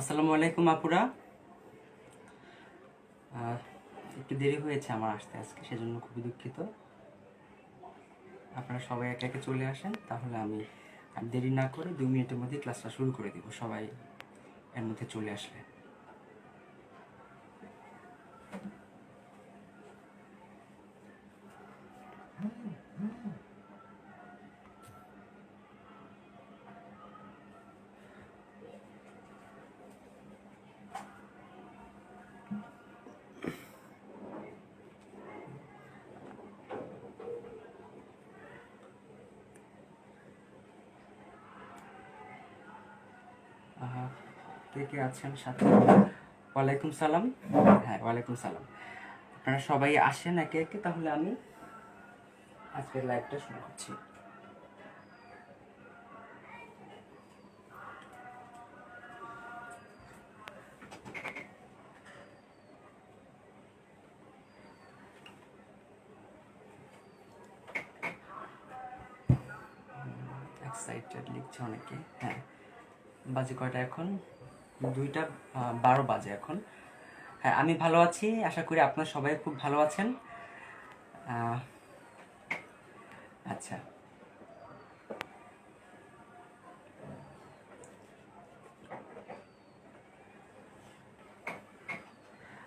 আসসালামু আলাইকুম আপুরা। একটু দেরি হয়েছে আমার আসতে আজকে, সেজন্য খুবই দুঃখিত। আপনারা সবাই একে একে চলে আসেন, তাহলে আমি আর দেরি না করে 2 মিনিটের মধ্যে ক্লাসটা শুরু করে দিব, সবাই এর মধ্যে চলে আসলে। কে কে আছেন সাথে? ওয়ালাইকুম সালাম। হ্যাঁ, ওয়ালাইকুম সালাম। আপনারা সবাই আসেন একে একে, তাহলে আমি আজকের লাইভটা শুরু করছি। এক্সাইটেড লিখছে অনেকে। হ্যাঁ, বাজে কয়টা এখন? 2টা 12 বাজে এখন। হ্যাঁ, আমি ভালো আছি, আশা করি আপনারা সবাই খুব ভালো আছেন। আহ, আচ্ছা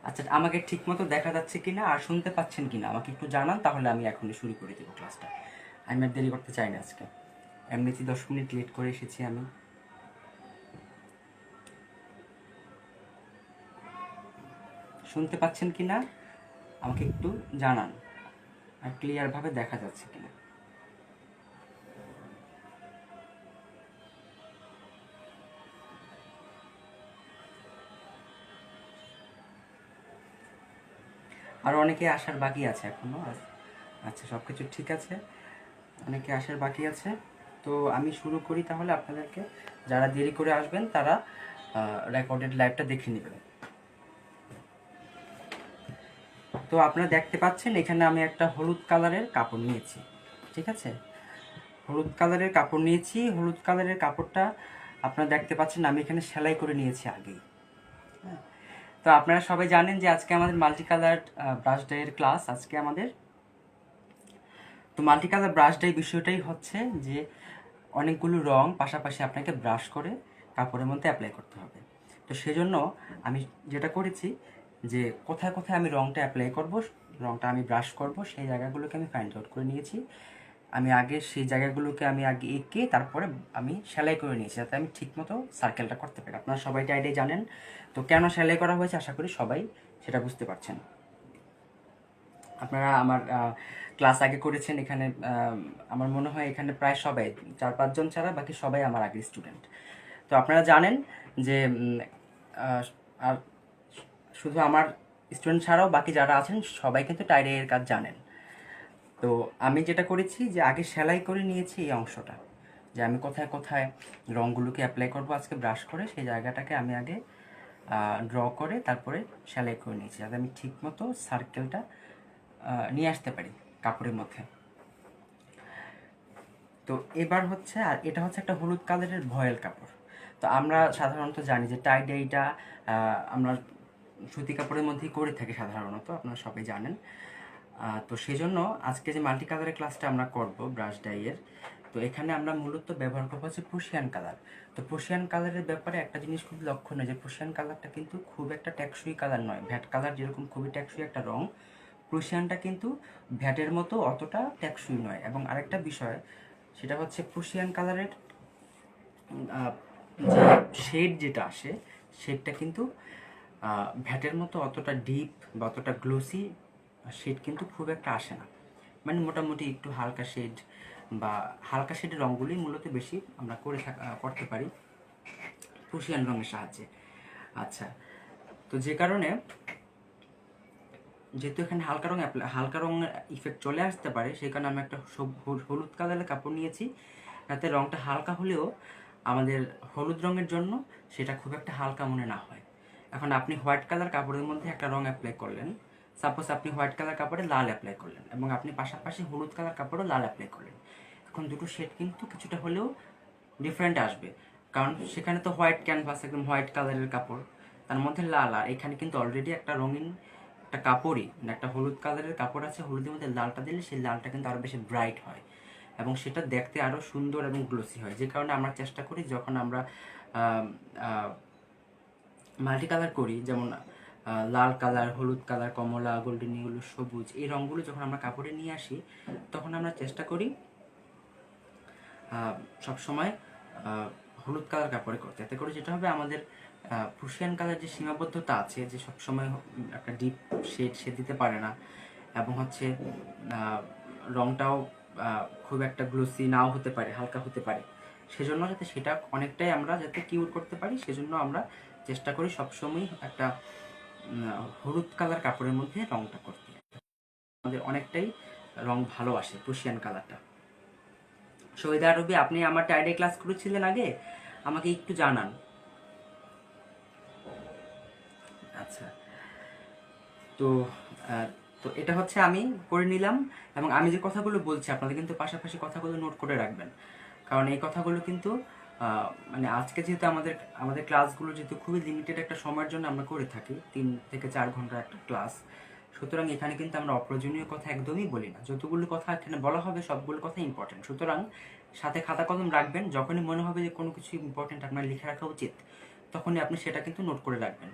আচ্ছা, আমাকে ঠিক মতো দেখা যাচ্ছে কিনা আর শুনতে পাচ্ছেন কিনা আমাকে একটু জানান, তাহলে আমি এখনই শুরু করে দেবো ক্লাসটা। আমি আর দেরি করতে চাই না আজকে, এমনিতেই 10 মিনিট লেট করে এসেছি আমি। শুনতে পাচ্ছেন কিনা আমাকে একটু জানান, আর ক্লিয়ারভাবে দেখা যাচ্ছে কিনা। আর অনেকে আসার বাকি আছে এখনো। আচ্ছা, সব কিছু ঠিক আছে, অনেকে আসার বাকি আছে। তো আমি শুরু করি তাহলে। আপনাদেরকে যারা দেরি করে আসবেন তারা রেকর্ডেড লাইভটা দেখে নেবেন। তো আপনারা দেখতে পাচ্ছেন এখানে আমি একটা হলুদ কালারের কাপড় নিয়েছি, ঠিক আছে? হলুদ কালারের কাপড় নিয়েছি। হলুদ কালারের কাপড়টা আপনারা দেখতে পাচ্ছেন আমি এখানে সেলাই করে নিয়েছি আগেই। হ্যাঁ, তো আপনারা সবাই জানেন যে আজকে আমাদের মাল্টি কালার ব্রাশ ডাইয়ের ক্লাস আজকে আমাদের। তো মাল্টি কালার ব্রাশ ডাই বিষয়টাই হচ্ছে যে অনেকগুলো রং পাশাপাশি আপনাকে ব্রাশ করে কাপড়ের মধ্যে অ্যাপ্লাই করতে হবে। তো সেজন্য আমি যেটা করেছি যে কোথায় কোথায় আমি রংটা অ্যাপ্লাই করব, রংটা আমি ব্রাশ করব, সেই জায়গাগুলোকে আমি ফাইন্ড আউট করে নিয়েছি। আমি আগে সেই জায়গাগুলোকে আমি আগে এঁকে তারপরে আমি সেলাই করে নিয়েছি, যাতে আমি ঠিকমতো সার্কেলটা করতে পারি। আপনারা সবাই আইডিয়া জানেন। তো কেন সেলাই করা হয়েছে আশা করি সবাই সেটা বুঝতে পারছেন। আপনারা আমার ক্লাস আগে করেছেন এখানে। আমার মনে হয় এখানে প্রায় সবাই, 4-5 জন ছাড়া বাকি সবাই আমার আগের স্টুডেন্ট। তো আপনারা জানেন যে আহ, আর শুধু আমার স্টুডেন্ট ছাড়াও বাকি যারা আছেন সবাই কিন্তু টাইডাইয়ের কাজ জানেন। তো আমি যেটা করেছি যে আগে সেলাই করে নিয়েছি এই অংশটা, যে আমি কোথায় কোথায় রঙগুলোকে অ্যাপ্লাই করবো আজকে ব্রাশ করে, সেই জায়গাটাকে আমি আগে ড্র করে তারপরে সেলাই করে নিয়েছি, যাতে আমি ঠিকমতো সার্কেলটা নিয়ে আসতে পারি কাপড়ের মধ্যে। তো এবার হচ্ছে, আর এটা হচ্ছে একটা হলুদ কালারের ভয়েল কাপড়। তো আমরা সাধারণত জানি যে টাই ডাইটা আমরা সুতি কাপড়ের মধ্যেই করে থাকি সাধারণত, আপনারা সবাই জানেন। তো সেই জন্য আজকে যে মাল্টি কালারের ক্লাসটা আমরা করব ব্রাশ ডাইয়ের, তো এখানে আমরা মূলত ব্যবহার করবো হচ্ছে প্রুশিয়ান কালার। তো প্রুশিয়ান কালারের ব্যাপারে একটা জিনিস খুব লক্ষণীয়, যে প্রুশিয়ান কালারটা কিন্তু খুব একটা টেকসই কালার নয়। ভ্যাট কালার যেরকম খুবই টেকসই একটা রং, প্রুশিয়ানটা কিন্তু ভ্যাটের মতো অতটা টেকসই নয়। এবং আরেকটা বিষয় সেটা হচ্ছে প্রুশিয়ান কালারের যে শেড যেটা আসে, শেডটা কিন্তু ভ্যাটের মতো অতটা ডিপ বা অতটা গ্লোসি শেড কিন্তু খুব একটা আসে না। মানে মোটামুটি একটু হালকা শেড বা হালকা শেডের রঙগুলি মূলত বেশি আমরা করতে পারি প্রুশিয়ান রঙের সাহায্যে। আচ্ছা, তো যে কারণে যেহেতু এখানে হালকা রঙের ইফেক্ট চলে আসতে পারে, সেই কারণে আমি একটা হলুদ কালারের কাপড় নিয়েছি, যাতে রঙটা হালকা হলেও আমাদের হলুদ রঙের জন্য সেটা খুব একটা হালকা মনে না হয়। এখন আপনি হোয়াইট কালার কাপড়ের মধ্যে একটা রং অ্যাপ্লাই করলেন, সাপোজ আপনি হোয়াইট কালার কাপড়ে লাল অ্যাপ্লাই করলেন এবং আপনি পাশাপাশি হলুদ কালার কাপড়ে লাল অ্যাপ্লাই করলেন, এখন দুটো শেড কিন্তু কিছুটা হলেও ডিফারেন্ট আসবে। কারণ সেখানে তো হোয়াইট ক্যানভাস, একদম হোয়াইট কালারের কাপড়, তার মধ্যে লাল, আর এখানে কিন্তু অলরেডি একটা রঙিন একটা কাপড়ই, মানে একটা হলুদ কালারের কাপড় আছে, হলুদের মধ্যে লালটা দিলে সেই লালটা কিন্তু আরও বেশি ব্রাইট হয় এবং সেটা দেখতে আরও সুন্দর এবং গ্লোসি হয়। যে কারণে আমরা চেষ্টা করি যখন আমরা মাল্টি কালার করি, যেমন লাল কালার, হলুদ কালার, কমলা, গোল্ডেন ইয়েলো, সবুজ, এই রঙগুলো যখন আমরা কাপড়ে নিয়ে আসি তখন আমরা চেষ্টা করি সবসময় হলুদ কালার কাপড়ে করতে। এতে করে যেটা হবে, আমাদের প্রুশিয়ান কালার যে সীমাবদ্ধতা আছে, যে সবসময় একটা ডিপ শেড সে দিতে পারে না এবং হচ্ছে রঙটাও খুব একটা গ্লোসি নাও হতে পারে, হালকা হতে পারে, সেজন্য যাতে সেটা অনেকটাই আমরা যাতে কিউর করতে পারি, সেজন্য আমরা চেষ্টা করি সবসময় একটা হলুদ কালার কাপড়ের মধ্যে রঙটা করতে। আমাদের অনেকটাই রং ভালো আসে প্রুশিয়ান কালারটা। শহীদ আরবি, আপনি আমার টাইডে ক্লাস করেছিলেন আগে, আমাকে একটু জানান। আচ্ছা, তো তো এটা হচ্ছে আমি করে নিলাম, এবং আমি যে কথাগুলো বলছি আপনাদের কিন্তু পাশাপাশি কথাগুলো নোট করে রাখবেন, কারণ এই কথাগুলো কিন্তু মানে আজকে যেহেতু আমাদের আমাদের ক্লাসগুলো যেহেতু খুবই লিমিটেড একটা সময়ের জন্য আমরা করে থাকি, 3 থেকে 4 ঘন্টার একটা ক্লাস, সুতরাং এখানে কিন্তু আমরা অপ্রয়োজনীয় কথা একদমই বলি না। যতগুলো কথা এখানে বলা হবে সবগুলো কথা ইম্পর্টেন্ট, সুতরাং সাথে খাতা কলম রাখবেন। যখনই মনে হবে যে কোনো কিছু ইম্পর্টেন্ট আপনার লিখে রাখা উচিত, তখনই আপনি সেটা কিন্তু নোট করে রাখবেন।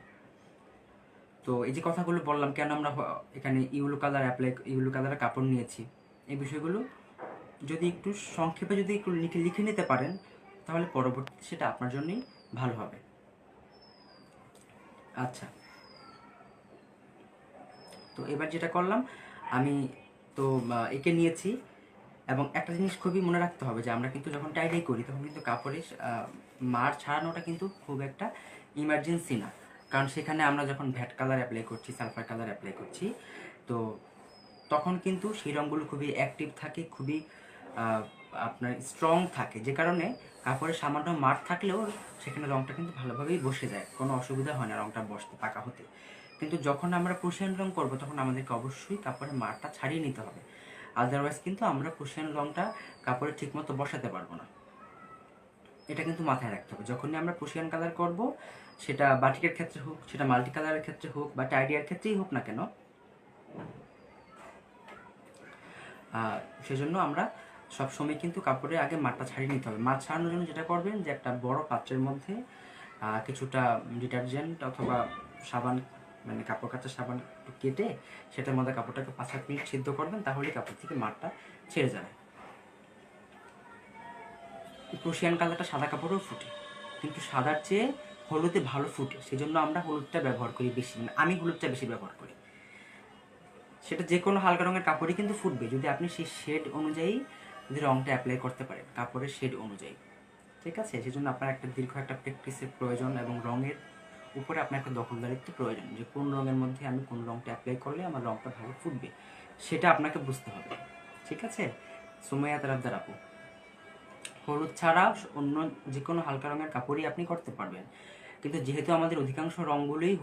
তো এই যে কথাগুলো বললাম, কেন আমরা এখানে ইউলো কালারের কাপড় নিয়েছি, এই বিষয়গুলো যদি একটু সংক্ষেপে যদি একটু লিখে লিখে নিতে পারেন, তাহলে পরবর্তীতে সেটা আপনার জন্যই ভালো হবে। আচ্ছা, তো এবার যেটা করলাম আমি, তো এঁকে নিয়েছি, এবং একটা জিনিস খুবই মনে রাখতে হবে যে আমরা কিন্তু যখন টাইডাই করি তখন কিন্তু কাপড়ের মার ছাড়ানোটা কিন্তু খুব একটা ইমার্জেন্সি না, কারণ সেখানে আমরা যখন ভ্যাট কালার অ্যাপ্লাই করছি, সালফার কালার অ্যাপ্লাই করছি, তো তখন কিন্তু সেই রঙগুলো খুবই অ্যাক্টিভ থাকে, খুবই আপনার স্ট্রং থাকে, যে কারণে কাপড়ের সামান্য মার থাকলেও সেখানে রঙটা কিন্তু ভালোভাবেই বসে যায়, কোনো অসুবিধা হয় না রঙটা বসতে, পাকা হতে। কিন্তু যখন আমরা প্রুশিয়ান রং করবো তখন আমাদেরকে অবশ্যই কাপড়ের মারটা ছাড়িয়ে নিতে হবে, আদারওয়াইজ কিন্তু আমরা প্রুশিয়ান রংটা কাপড়ে ঠিকমতো বসাতে পারবো না। এটা কিন্তু মাথায় রাখতে হবে যখনই আমরা প্রুশিয়ান কালার করব, সেটা বাটিকের ক্ষেত্রে হোক, সেটা মাল্টি কালারের ক্ষেত্রে হোক, বা টাইডিয়ার ক্ষেত্রেই হোক না কেন, সেজন্য আমরা সবসময় কিন্তু কাপড়ে আগে মারটা ছাড়িয়ে নিতে হবে। মার ছাড়ানোর জন্য যেটা করবেন, যে একটা বড় পাত্রের মধ্যে কিছুটা ডিটারজেন্ট অথবা সাবান, মানে কাপড় কাচার সাবান কেটে সেটার মধ্যে কাপড়টাকে 5-7 মিনিট সিদ্ধ করবেন, তাহলে কাপড় থেকে মারটা ছেড়ে যাবে। প্রুশিয়ান কালারটা সাদা কাপড়েও ফুটে, কিন্তু সাদার চেয়ে হলুদে ভালো ফুটে, সেজন্য আমরা হলুদটা ব্যবহার করি বেশি, মানে আমি হলুদটা বেশি ব্যবহার করি। সেটা যে কোনো হালকা রঙের কাপড়ই কিন্তু ফুটবে, যদি আপনি সেই শেড অনুযায়ী যদি রঙটা অ্যাপ্লাই করতে পারেন, কাপড়ের শেড অনুযায়ী। ঠিক আছে, সেজন্য আপনার একটা দীর্ঘ একটা প্র্যাকটিসের প্রয়োজন, এবং রঙের উপরে আপনার একটা দখলদারিত্ব প্রয়োজন, যে কোন রঙের মধ্যে আমি কোন রঙটা অ্যাপ্লাই করলে আমার রঙটা ভালো ফুটবে, সেটা আপনাকে বুঝতে হবে। ঠিক আছে, সুমাইয়া তারাফদার আপু, হলুদ ছাড়া অন্য যে কোনো হালকা রঙের কাপড়ই আপনি করতে পারবেন, কিন্তু যেহেতু আমাদের অধিকাংশ রঙগুলোই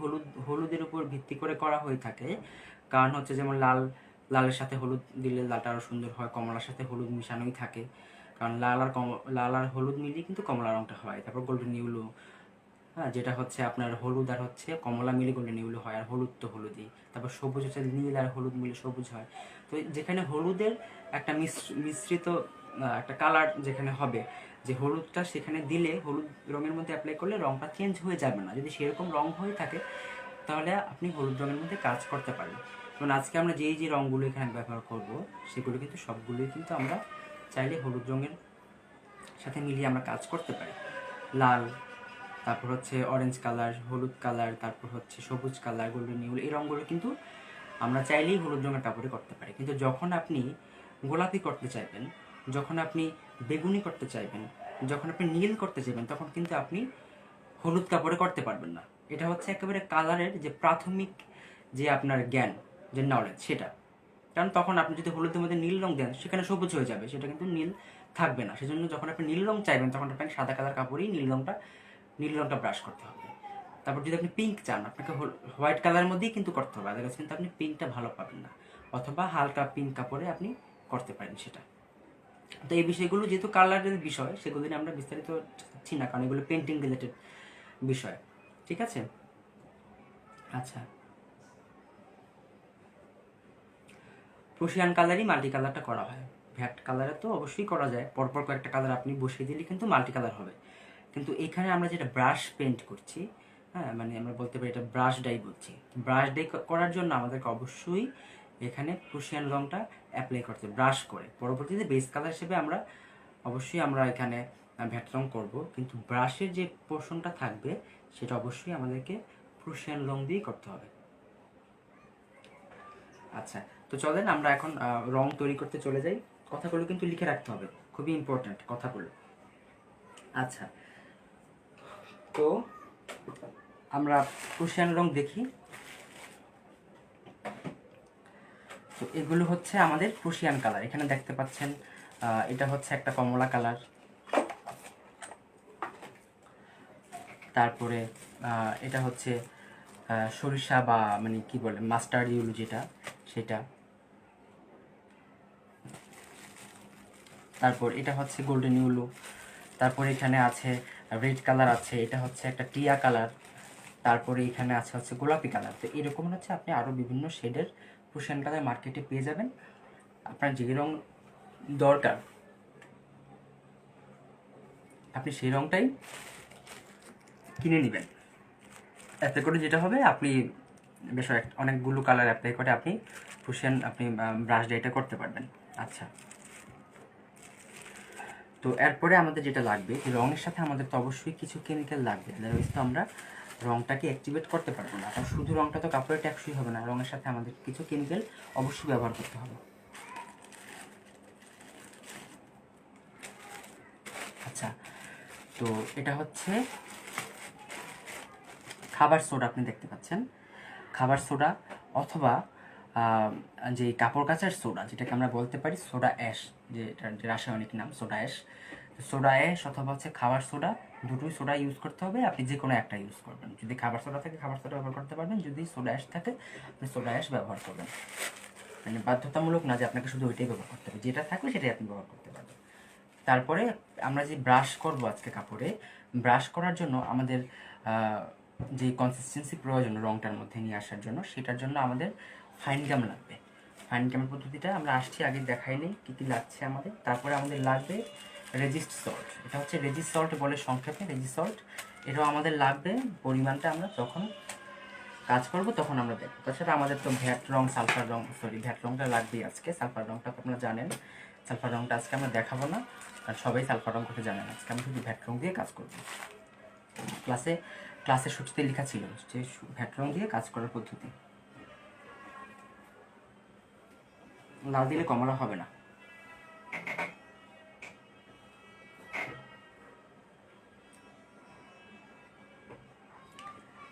হলুদের উপর ভিত্তি করে করা হয়ে থাকে, কারণ হচ্ছে যেমন লালের সাথে হলুদ দিলে লালটা আরও সুন্দর হয়, কমলার সাথে হলুদ মিশানোই থাকে, কারণ লাল আর হলুদ মিলিয়ে কিন্তু কমলা রঙটা হয়। তারপর গোল্ডেন ইউলো, হ্যাঁ, যেটা হচ্ছে আপনার হলুদ আর হচ্ছে কমলা মিলে গোল্ডেন ইউলো হয়, আর হলুদ তো হলুদই। তারপর সবুজ হচ্ছে নীল আর হলুদ মিলে সবুজ হয়। তো যেখানে হলুদের একটা মিশ্রিত একটা কালার যেখানে হবে, যে হলুদটা সেখানে দিলে, হলুদ রঙের মধ্যে অ্যাপ্লাই করলে রঙটা চেঞ্জ হয়ে যাবে না। যদি সেরকম রং হয়ে থাকে তাহলে আপনি হলুদ রঙের মধ্যে কাজ করতে পারেন। যেমন আজকে আমরা যে রঙগুলো এখানে ব্যবহার করব, সেগুলো কিন্তু সবগুলোই কিন্তু আমরা চাইলে হলুদ রঙের সাথে মিলিয়ে আমরা কাজ করতে পারি। লাল, তারপর হচ্ছে অরেঞ্জ কালার, হলুদ কালার, তারপর হচ্ছে সবুজ কালার, গোল্ডেন ইউলো, এই রঙগুলো কিন্তু আমরা চাইলেই হলুদ রঙের কাপড়ে করতে পারি। কিন্তু যখন আপনি গোলাপি করতে চাইবেন, যখন আপনি বেগুনি করতে চাইবেন, যখন আপনি নীল করতে চাইবেন, তখন কিন্তু আপনি হলুদ কাপড়ে করতে পারবেন না। এটা হচ্ছে একেবারে কালারের যে প্রাথমিক যে আপনার জ্ঞান, যে নলেজ, সেটা। কারণ তখন আপনি যদি হলুদের মধ্যে নীল রং দেন, সেখানে সবুজ হয়ে যাবে, সেটা কিন্তু নীল থাকবে না। সেজন্য যখন আপনি নীল রং চাইবেন, তখন আপনাকে সাদা কালার কাপড়েই নীল রংটা ব্রাশ করতে হবে। তারপর যদি আপনি পিঙ্ক চান, আপনাকে হোয়াইট কালারের মধ্যেই কিন্তু করতে হবে, আদারওয়াইজ কিন্তু আপনি পিঙ্কটা ভালো পাবেন না, অথবা হালকা পিঙ্ক কাপড়ে আপনি করতে পারেন সেটা। তো এই বিষয়গুলো যেহেতু কালারের বিষয়, সেগুলো নিয়ে আমরা বিস্তারিত চাচ্ছি না, কারণ এগুলো পেন্টিং রিলেটেড বিষয়। ঠিক আছে? আচ্ছা, প্রুশিয়ান কালারই মাল্টি কালারটা করা হয়। ভ্যাট কালারে তো অবশ্যই করা যায়, পরপর কয়েকটা কালার আপনি বসিয়ে দিলে কিন্তু মাল্টি কালার হবে। কিন্তু এখানে আমরা যেটা ব্রাশ পেন্ট করছি, হ্যাঁ, মানে আমরা বলতে পারি এটা ব্রাশ ডাই বলছি। ব্রাশ ডাই করার জন্য আমাদেরকে অবশ্যই এখানে প্রুশিয়ান রঙটা অ্যাপ্লাই করতে, ব্রাশ করে পরবর্তীতে বেস কালার হিসেবে আমরা অবশ্যই আমরা এখানে ভ্যাট রং করবো, কিন্তু ব্রাশের যে পোর্শনটা থাকবে সেটা অবশ্যই আমাদেরকে প্রুশিয়ান রং দিয়েই করতে হবে। আচ্ছা, তো চলেন আমরা এখন রং তৈরি করতে চলে যাই। কথাগুলো কিন্তু লিখে রাখতে হবে, খুবই ইম্পর্ট্যান্ট কথাগুলো। আচ্ছা, তো আমরা প্রুশিয়ান রং দেখি। তো এগুলো হচ্ছে আমাদের প্রুশিয়ান কালার, এখানে দেখতে পাচ্ছেন এটা হচ্ছে একটা কমলা কালার, তারপরে এটা হচ্ছে সরিষা বা মানে কি বলে মাস্টার্ড ইউলো যেটা, সেটা। তারপর এটা হচ্ছে গোল্ডেন ইউলো। তারপরে এখানে আছে রেড কালার আছে, এটা হচ্ছে একটা টিয়া কালার। তারপরে এখানে আছে হচ্ছে গোলাপি কালার। তো এরকম হচ্ছে আপনি আরও বিভিন্ন শেডের প্রুশিয়ান কালার মার্কেটে পেয়ে যাবেন। আপনার যে রং দরকার আপনি সেই রংটাই কিনে নেবেন। এতে করে যেটা হবে, আপনি বেশ অনেকগুলো কালার অ্যাপ্লাই করে আপনি প্রুশিয়ান আপনি ব্রাশ ডাইটা করতে পারবেন। আচ্ছা, তো এরপরে আমাদের যেটা লাগবে, যে রঙের সাথে আমাদের তো অবশ্যই কিছু কেমিক্যাল লাগবে, আদারওয়াইজ তো আমরা রঙটাকে অ্যাক্টিভেট করতে পারবো না। কারণ শুধু রঙটা তো কাপড়ে টেকসই হবে না, রঙের সাথে আমাদের কিছু কেমিক্যাল অবশ্যই ব্যবহার করতে হবে। আচ্ছা, তো এটা হচ্ছে খাবার সোডা, আপনি দেখতে পাচ্ছেন খাবার সোডা, অথবা যে কাপড় কাচার সোডা, যেটাকে আমরা বলতে পারি সোডা অ্যাশ, যে এটার যে রাসায়নিক নাম সোডা অ্যাশ। সোডা অ্যাশ অথবা হচ্ছে খাবার সোডা, দুটোই সোডা ইউজ করতে হবে। আপনি যে কোনো একটা ইউজ করবেন, যদি খাবার সোডা থাকে খাবার সোডা ব্যবহার করতে পারবেন, যদি সোডা অ্যাশ থাকে আপনি সোডা অ্যাশ ব্যবহার করবেন। মানে বাধ্যতামূলক না যে আপনাকে শুধু ওইটাই ব্যবহার করতে হবে, যেটা থাকবে সেটাই আপনি ব্যবহার করতে পারবেন। তারপরে আমরা যে ব্রাশ করব আজকে কাপড়ে, ব্রাশ করার জন্য আমাদের যে কনসিস্টেন্সি প্রয়োজন রংটার মধ্যে নিয়ে আসার জন্য, সেটার জন্য আমাদের ফাইন গাম লাগবে। ফাইন গামের পদ্ধতিটা আমরা আসছি আগে দেখাই নেই কী কী লাগছে আমাদের। তারপরে আমাদের লাগবে রেজিস্ট সল্ট, এটা হচ্ছে রেজিস্ট সল্ট বলে সংক্ষেপে, রেজিস্ট সল্ট। এটাও আমাদের লাগবে, পরিমাণটা আমরা যখন কাজ করব তখন আমরা দেখবো। তাছাড়া আমাদের তো ভ্যাট রং, সালফার রং, সরি ভ্যাট রংটা লাগবেই আজকে। সালফার রংটা তো আপনারা জানেন, সালফার রংটা আজকে আমরা দেখাবো না, কারণ সবাই সালফার রং করতে জানেন। আজকে আমি শুধু ভ্যাট রং দিয়ে কাজ করবো। ক্লাসের সূচিতে লেখা ছিল যে ভ্যাট রং দিয়ে কাজ করার পদ্ধতি। লাল দিলে কমলা হবে না।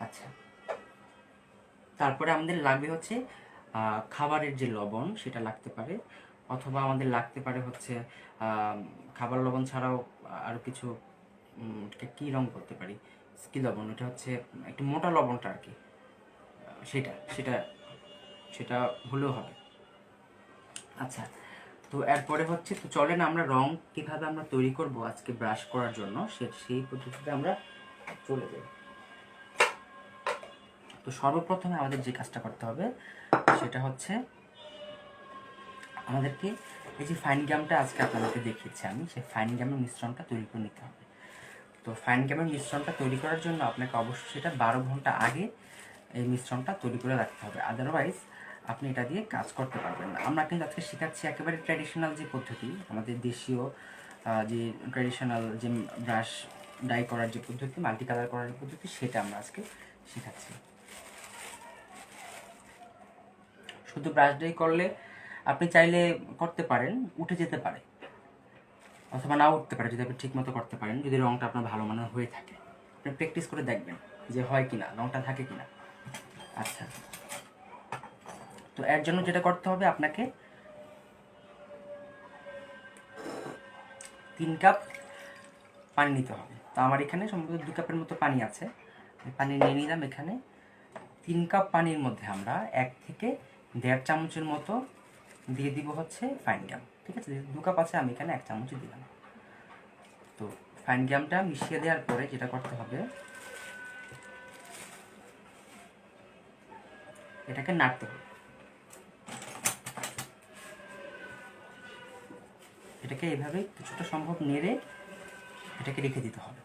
আচ্ছা, তারপরে আমাদের লাগবে হচ্ছে খাবারের যে লবণ, সেটা লাগতে পারে, অথবা আমাদের লাগতে পারে হচ্ছে খাবার লবণ ছাড়াও আরও কিছু কী রং করতে পারি, কি লবণ, এটা হচ্ছে একটু মোটা লবণটা আর কি, সেটা সেটা সেটা হলেও হবে। আচ্ছা, তো এরপরে হচ্ছে, তো চলেন আমরা রং কীভাবে আমরা তৈরি করব আজকে ব্রাশ করার জন্য সেই পদ্ধতিতে আমরা চলে যাই। তো সর্বপ্রথমে আমাদের যে কাজটা করতে হবে সেটা হচ্ছে আমাদেরকে এই যে ফাইন গ্যামটা আজকে আপনাদেরকে দেখিয়েছি আমি, সেই ফাইন গ্যামের মিশ্রণটা তৈরি করে নিতে হবে। তো ফাইন গ্যামের মিশ্রণটা তৈরি করার জন্য আপনাকে অবশ্যই সেটা 12 ঘন্টা আগে এই মিশ্রণটা তৈরি করে রাখতে হবে, আদারওয়াইজ আপনি এটা দিয়ে কাজ করতে পারবেন না। আমরা কিন্তু আজকে শেখাচ্ছি একেবারে ট্র্যাডিশনাল যে পদ্ধতি, আমাদের দেশীয় যে ট্র্যাডিশনাল যে ব্রাশ ডাই করার যে পদ্ধতি, মাল্টি কালার করার পদ্ধতি, সেটা আমরা আজকে শেখাচ্ছি। শুধু ব্রাশ ডাই করলে আপনি চাইলে করতে পারেন, উঠে যেতে পারে, অথবা নাও উঠতে পারে যদি আপনি ঠিক মতো করতে পারেন, যদি রঙটা আপনার ভালো মানের হয়ে থাকে। আপনি প্র্যাকটিস করে দেখবেন যে হয় কিনা, রঙটা থাকে কিনা। আচ্ছা, তো এর জন্য যেটা করতে হবে, আপনাকে 3 কাপ পানি নিতে হবে। তো আমার এখানে সম্ভবত 2 কাপের মতো পানি আছে, পানি নিয়ে নিলাম। এখানে 3 কাপ পানির মধ্যে আমরা 1 থেকে 1.5 চামচের মতো দিয়ে দিব হচ্ছে ফাইন গাম। ঠিক আছে, 2 কাপ আছে, আমি এখানে 1 চামচই দিলাম। তো ফাইন গ্যামটা মিশিয়ে দেওয়ার পরে যেটা করতে হবে, এটাকে নাড়তে হবে। এটাকে এইভাবে কিছুটা সম্ভব নেড়ে এটাকে রেখে দিতে হবে।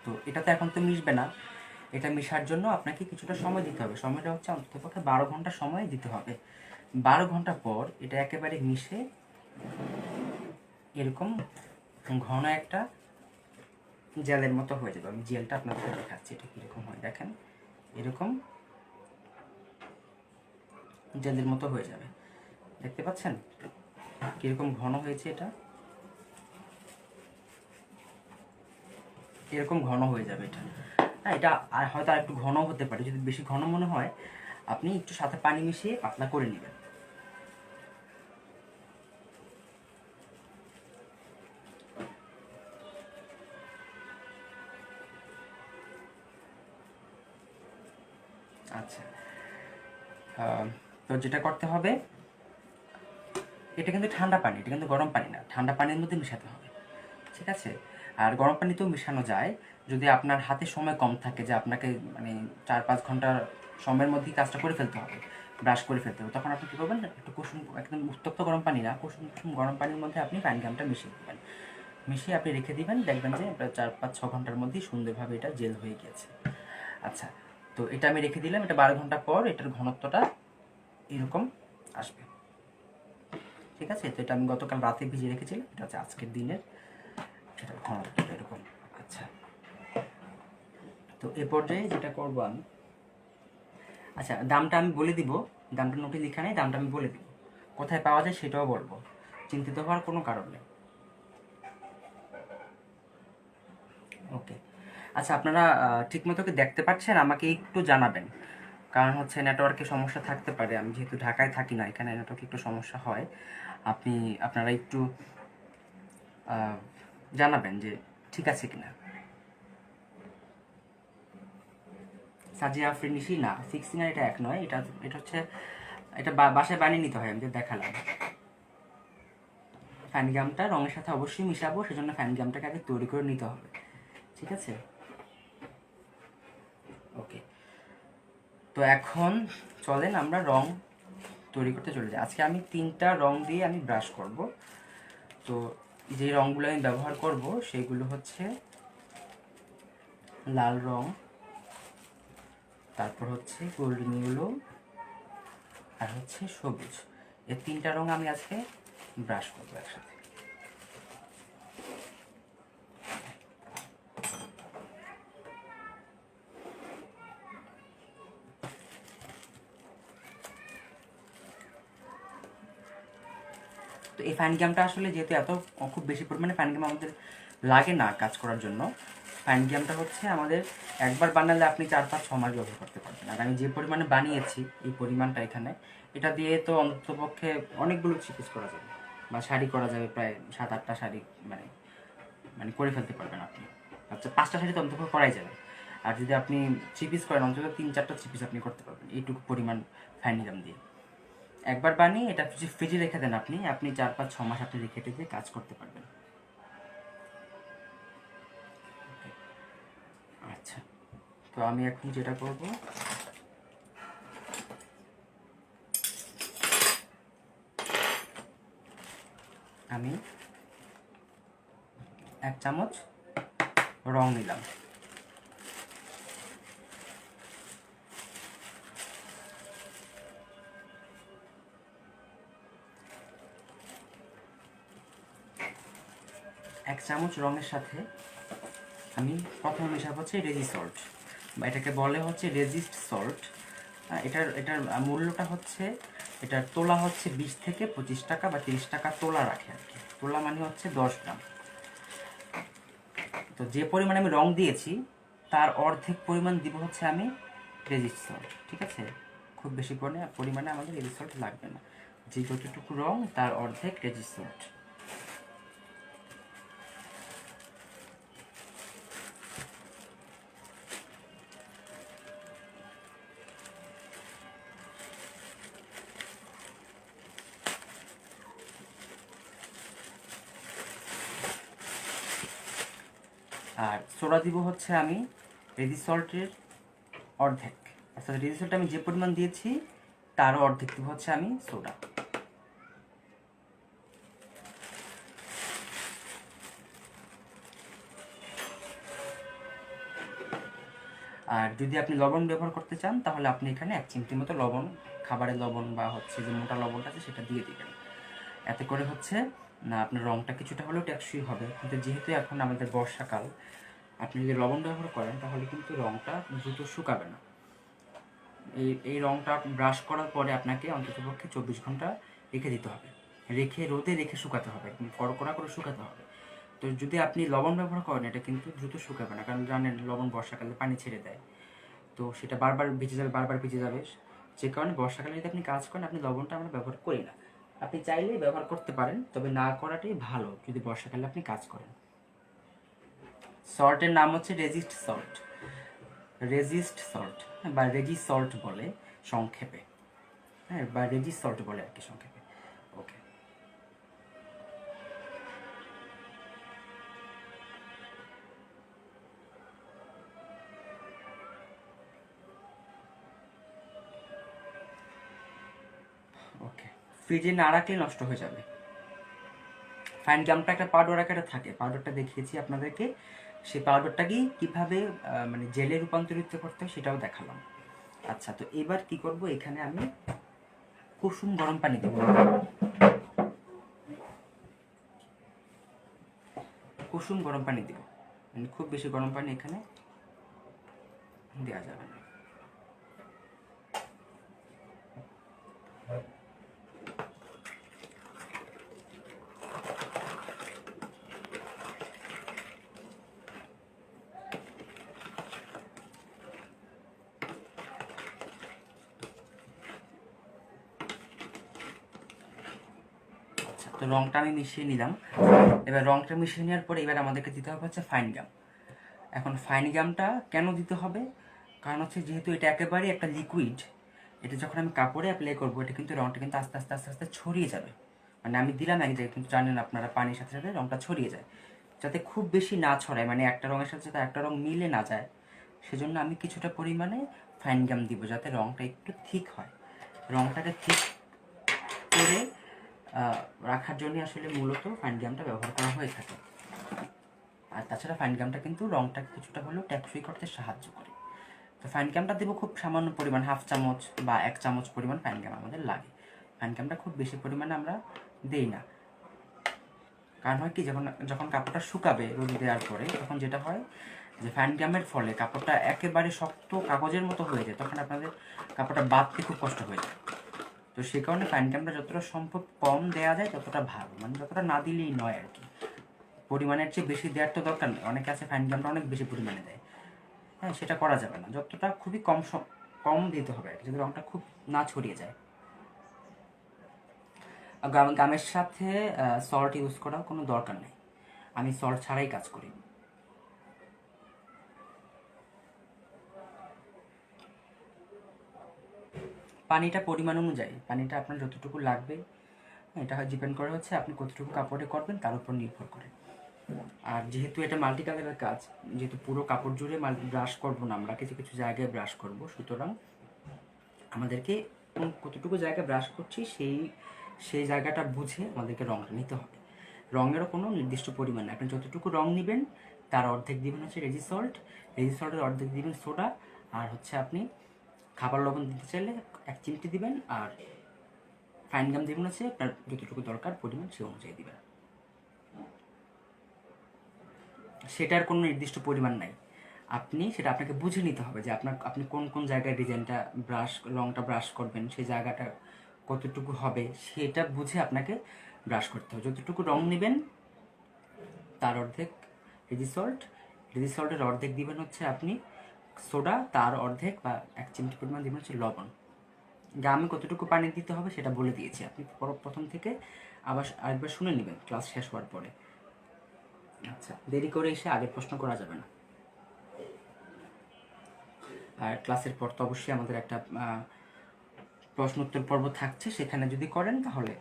তো এটা তো এখন তো মিশবে না, এটা মিশার জন্য আপনাকে কিছুটা সময় দিতে হবে। সময়টা হচ্ছে অন্ততপক্ষে 12 ঘন্টা সময় দিতে হবে। 12 ঘন্টা পর এটা একেবারে মিশে এরকম ঘন একটা জেলের মতো হয়ে যাবে। আমি জেলটা আপনাদের দেখাচ্ছি এটা কীরকম হয়, দেখেন এরকম জেলের মতো হয়ে যাবে। দেখতে পাচ্ছেন কীরকম ঘন হয়েছে, এটা এরকম ঘন হয়ে যাবে। এটা হ্যাঁ, এটা আর হয়তো আর একটু ঘন হতে পারে। যদি বেশি ঘন মনে হয় আপনি একটু সাথে পানি মিশিয়ে পাতলা করে নেবেন। আচ্ছা, তো যেটা করতে হবে, এটা কিন্তু ঠান্ডা পানি, এটা কিন্তু গরম পানি না, ঠান্ডা পানির মধ্যে মিশাতে হবে। ঠিক আছে, আর গরম পানিতেও মিশানো যায় যদি আপনার হাতে সময় কম থাকে, যে আপনাকে মানে 4-5 ঘন্টার সময়ের মধ্যেই কাজটা করে ফেলতে হবে, ব্রাশ করে ফেলতে হবে, তখন আপনি কী করবেন, একটু কুসুম, একদম উত্তপ্ত গরম পানি না, কুসুম কুসুম গরম পানির মধ্যে আপনি পানিগ্রামটা মিশিয়ে দেবেন। মিশিয়ে আপনি রেখে দিবেন, দেখবেন যে 4-5-6 ঘন্টার মধ্যেই সুন্দরভাবে এটা জেল হয়ে গিয়েছে। আচ্ছা, তো এটা আমি রেখে দিলাম। এটা 12 ঘন্টা পর এটার ঘনত্বটা এরকম আসবে। ঠিক আছে, তো এটা আমি গতকাল রাতে ভিজিয়ে রেখেছিলাম, এটা হচ্ছে আজকের দিনের এটা ঘনত্বটা এরকম। আচ্ছা, তো এ পর্যায়ে যেটা করবো আমি, আচ্ছা দামটা আমি বলে দিব, দামটা নোটে লেখা নেই, দামটা আমি বলে দিব, কোথায় পাওয়া যায় সেটাও বলবো, চিন্তিত হওয়ার কোনো কারণ নেই। ওকে, আচ্ছা আপনারা ঠিকমতো কি দেখতে পাচ্ছেন? আমাকে একটু জানাবেন, কারণ হচ্ছে নেটওয়ার্কের সমস্যা থাকতে পারে। আমি যেহেতু ঢাকায় থাকি না, এখানে নেটওয়ার্কে একটু সমস্যা হয়। আপনারা একটু জানাবেন যে ঠিক আছে কিনা। সাজিয়া আফরিনিশি না, 16 এটা এক নয়, এটা এটা হচ্ছে, এটা বাসায় বানিয়ে নিতে হয়, আমি যে দেখালাম। ফ্যানগ্রামটা রঙের সাথে অবশ্যই মিশাবো, সেজন্য ফ্যানগ্রামটাকে আগে তৈরি করে নিতে হবে। ঠিক আছে, ওকে। তো এখন চলেন আমরা রং তৈরি করতে চলে যাই। আজকে আমি 3টা রং দিয়ে আমি ব্রাশ করব। তো যে রঙগুলো আমি ব্যবহার করব সেগুলো হচ্ছে লাল রং, তারপর হচ্ছে গোল্ডেন ইয়েলো, আর হচ্ছে সবুজ। এই 3টা রং আমি আজকে ব্রাশ করবো একসাথে। তো এই ফাইন গেমটা আসলে যেহেতু এত খুব বেশি পরিমাণে ফাইন গেম আমাদের লাগে না কাজ করার জন্য, ফাইন গেমটা হচ্ছে আমাদের একবার বানালে আপনি 4-5-6 মাস ব্যবহার করতে পারবেন। আর আমি যে পরিমাণে বানিয়েছি এই পরিমাণটা এখানে, এটা দিয়ে তো অন্ততপক্ষে অনেকগুলো চিপিস করা যাবে, বা শাড়ি করা যাবে, প্রায় 7-8টা শাড়ি মানে মানে করে ফেলতে পারবেন আপনি। আচ্ছা, 5টা শাড়ি তো অন্তত করাই যাবে। আর যদি আপনি চিপিস করেন অন্তত 3-4টা চিপিস আপনি করতে পারবেন এইটুকু পরিমাণ ফাইন গেম দিয়ে। একবার বানিয়ে এটা ফ্রিজে রেখে দেন, আপনি আপনি 4-5-6 মাস আপনি রেখে দিয়ে কাজ করতে পারবেন। আচ্ছা, তো আমি এখন যেটা করব, আমি 1 চামচ রং নিলাম। এক চামচ রঙের সাথে আমি প্রথমে মেশাবো হচ্ছে রেজি সল্ট, বা এটাকে বলে হচ্ছে রেজিস্ট সল্ট। এটার এটার মূল্যটা হচ্ছে, এটার তোলা হচ্ছে 20 থেকে 25 টাকা বা 30 টাকা তোলা রাখে আর কি। তোলা মানে হচ্ছে 10 গ্রাম। তো যে পরিমাণে আমি রং দিয়েছি তার অর্ধেক পরিমাণ দিব হচ্ছে আমি রেজিস্ট সল্ট। ঠিক আছে, খুব বেশি পরিমাণে আমাদের রেজিস্ট সল্ট লাগবে না। যে যতটুকু রং তার অর্ধেক রেজিস্ট সল্ট। আর সোডা দিব হচ্ছে আমি রেজিসল্টের অর্ধেক, অর্থাৎ রেজিসল্ট আমি যে পরিমাণ দিয়েছি তারও অর্ধেক দিব হচ্ছে আমি সোডা। আর যদি আপনি লবণ ব্যবহার করতে চান তাহলে আপনি এখানে 1 চিমটি মতো লবণ, খাবারের লবণ বা হচ্ছে যে মোটা লবণটা আছে সেটা দিয়ে দিবেন। এতে করে হচ্ছে না আপনার রঙটা কিছুটা হলেও টেকসই হবে। কিন্তু যেহেতু এখন আমাদের বর্ষাকাল, আপনি যদি লবণ ব্যবহার করেন তাহলে কিন্তু রঙটা দ্রুত শুকাবে না। এই রঙটা ব্রাশ করার পরে আপনাকে অন্ততপক্ষে 24 ঘন্টা রেখে দিতে হবে, রোদে রেখে শুকাতে হবে, কড়কড়া করে শুকাতে হবে। তো যদি আপনি লবণ ব্যবহার করেন এটা কিন্তু দ্রুত শুকাবে না, কারণ জানেন লবণ বর্ষাকালে পানি ছেড়ে দেয়, তো সেটা বারবার ভিজে যাবে, বারবার ভিজে যাবে। যে কারণে বর্ষাকালে যদি আপনি কাজ করেন, আপনি লবণটা আমরা ব্যবহার করি না। আপনি চাইলে ব্যবহার করতে পারেন, তবে না করাটাই ভালো যদি বর্ষাকালে আপনি কাজ করেন। সল্টের নাম হচ্ছে রেজিস্ট সল্ট বা রেজি সল্ট বলে সংক্ষেপে, হ্যাঁ, বা রেজি সল্ট বলে আর কি সংক্ষেপে। ওকে, ওকে। ফ্রিজে না রাখলে নষ্ট হয়ে যাবে। ফাইন গামটা একটা পাউডার আকারে থাকে, পাউডারটা দেখিয়েছি আপনাদেরকে। সেই পাউডারটাকে কীভাবে মানে জেলে রূপান্তরিত করতে হয় সেটাও দেখালাম। আচ্ছা, তো এবার কি করব, এখানে আমি কুসুম গরম পানি দেব। কুসুম গরম পানি দেব, মানে খুব বেশি গরম পানি এখানে দেওয়া যাবে না। তো রংটা আমি মিশিয়ে নিলাম। এবার রংটা মিশিয়ে নেওয়ার পরে এবার আমাদেরকে দিতে হবে হচ্ছে ফাইন গাম। এখন ফাইন গামটা কেন দিতে হবে, কারণ হচ্ছে যেহেতু এটা একেবারে একটা লিকুইড, এটা যখন আমি কাপড়ে অ্যাপ্লাই করবো এটা কিন্তু রংটা কিন্তু আস্তে আস্তে আস্তে আস্তে ছড়িয়ে যাবে। মানে আমি দিলাম এক জায়গায়, কিন্তু জানেন আপনারা পানির সাথে সাথে রংটা ছড়িয়ে যায়। যাতে খুব বেশি না ছড়ায়, মানে একটা রঙের সাথে সাথে একটা রং মিলে না যায়, সেজন্য আমি কিছুটা পরিমাণে ফাইন গাম দিব, যাতে রংটা একটু ঠিক হয়। রংটাকে ঠিক করে রাখার জন্য আসলে মূলত ফাইন গামটা ব্যবহার করা হয়ে থাকে। আর তাছাড়া ফাইন গামটা কিন্তু রংটা কিছুটা হলেও টেকসই করতে সাহায্য করে। তো ফাইন গামটা দেবো খুব সামান্য পরিমাণ, 1/2 চামচ বা 1 চামচ পরিমাণ ফাইন গাম আমাদের লাগে। ফাইন গামটা খুব বেশি পরিমাণে আমরা দিই না, কারণ হয় কি, যখন যখন কাপড়টা শুকাবে রোদে দেওয়ার পরে, তখন যেটা হয় যে ফাইন গামের ফলে কাপড়টা একেবারে শক্ত কাগজের মতো হয়ে যায়, তখন আপনাদের কাপড়টা বাঁধতে খুব কষ্ট হয়ে যায়। তো সে কারণে ফাইন গামটা যতটা সম্ভব কম দেওয়া যায় ততটা ভালো, মানে যতটা না দিলেই নয় আর কি। পরিমাণের চেয়ে বেশি দেওয়ার তো দরকার নেই, অনেকে আছে ফাইন গামটা অনেক বেশি পরিমাণে দেয়, হ্যাঁ, সেটা করা যাবে না। যতটা খুবই কম দিতে হবে আর কি, যদি রঙটা খুব না ছড়িয়ে যায়। গামের সাথে সল্ট ইউজ করার কোনো দরকার নেই, আমি সল্ট ছাড়াই কাজ করি। পানিটা পরিমাণ অনুযায়ী, পানিটা আপনার যতটুকু লাগবে এটা ডিপেন্ড করে হচ্ছে আপনি কতটুকু কাপড়ে করবেন তার উপর নির্ভর করে। আর যেহেতু এটা মাল্টি কালারের কাজ, যেহেতু পুরো কাপড় জুড়ে ব্রাশ করবো না আমরা, কিছু কিছু জায়গায় ব্রাশ করব, সুতরাং আমাদেরকে কতটুকু জায়গায় ব্রাশ করছি সেই জায়গাটা বুঝে আমাদেরকে রঙটা নিতে হবে। রঙেরও কোনো নির্দিষ্ট পরিমাণ নেই, আপনি যতটুকু রং নেবেন তার অর্ধেক দিবেন হচ্ছে রেজি সল্টের অর্ধেক দিবেন সোডা, আর হচ্ছে আপনি খাবার লবণ দিতে চাইলে 1 চিমটি দিবেন, আর ফাইন গাম দিবেন হচ্ছে আপনার যতটুকু দরকার পরিমাণ সে অনুযায়ী দিবেন। সেটার কোনো নির্দিষ্ট পরিমাণ নাই, সেটা আপনাকে বুঝে নিতে হবে যে আপনি কোন কোন জায়গায় ডিজাইনটা রংটা ব্রাশ করবেন, সেই জায়গাটা কতটুকু হবে সেটা বুঝে আপনাকে ব্রাশ করতে হবে। যতটুকু রং নেবেন তার অর্ধেক রেজি সল্টের অর্ধেক দিবেন হচ্ছে আপনি সোডা, তার অর্ধেক বা 1 চিমটি পরিমাণ দিবেন হচ্ছে লবণ। গামে কতটুকু পানি দিতে হবে সেটা বলে দিয়েছি, আপনি প্রথম থেকে আরেকবার শুনে নেবেন ক্লাস শেষ হওয়ার পরে। আচ্ছা, দেরি করে এসে আগের প্রশ্ন করা যাবে না। আর ক্লাসের পর তো অবশ্যই আমাদের একটা প্রশ্ন উত্তর পর্ব থাকছে, সেখানে যদি করেন তাহলে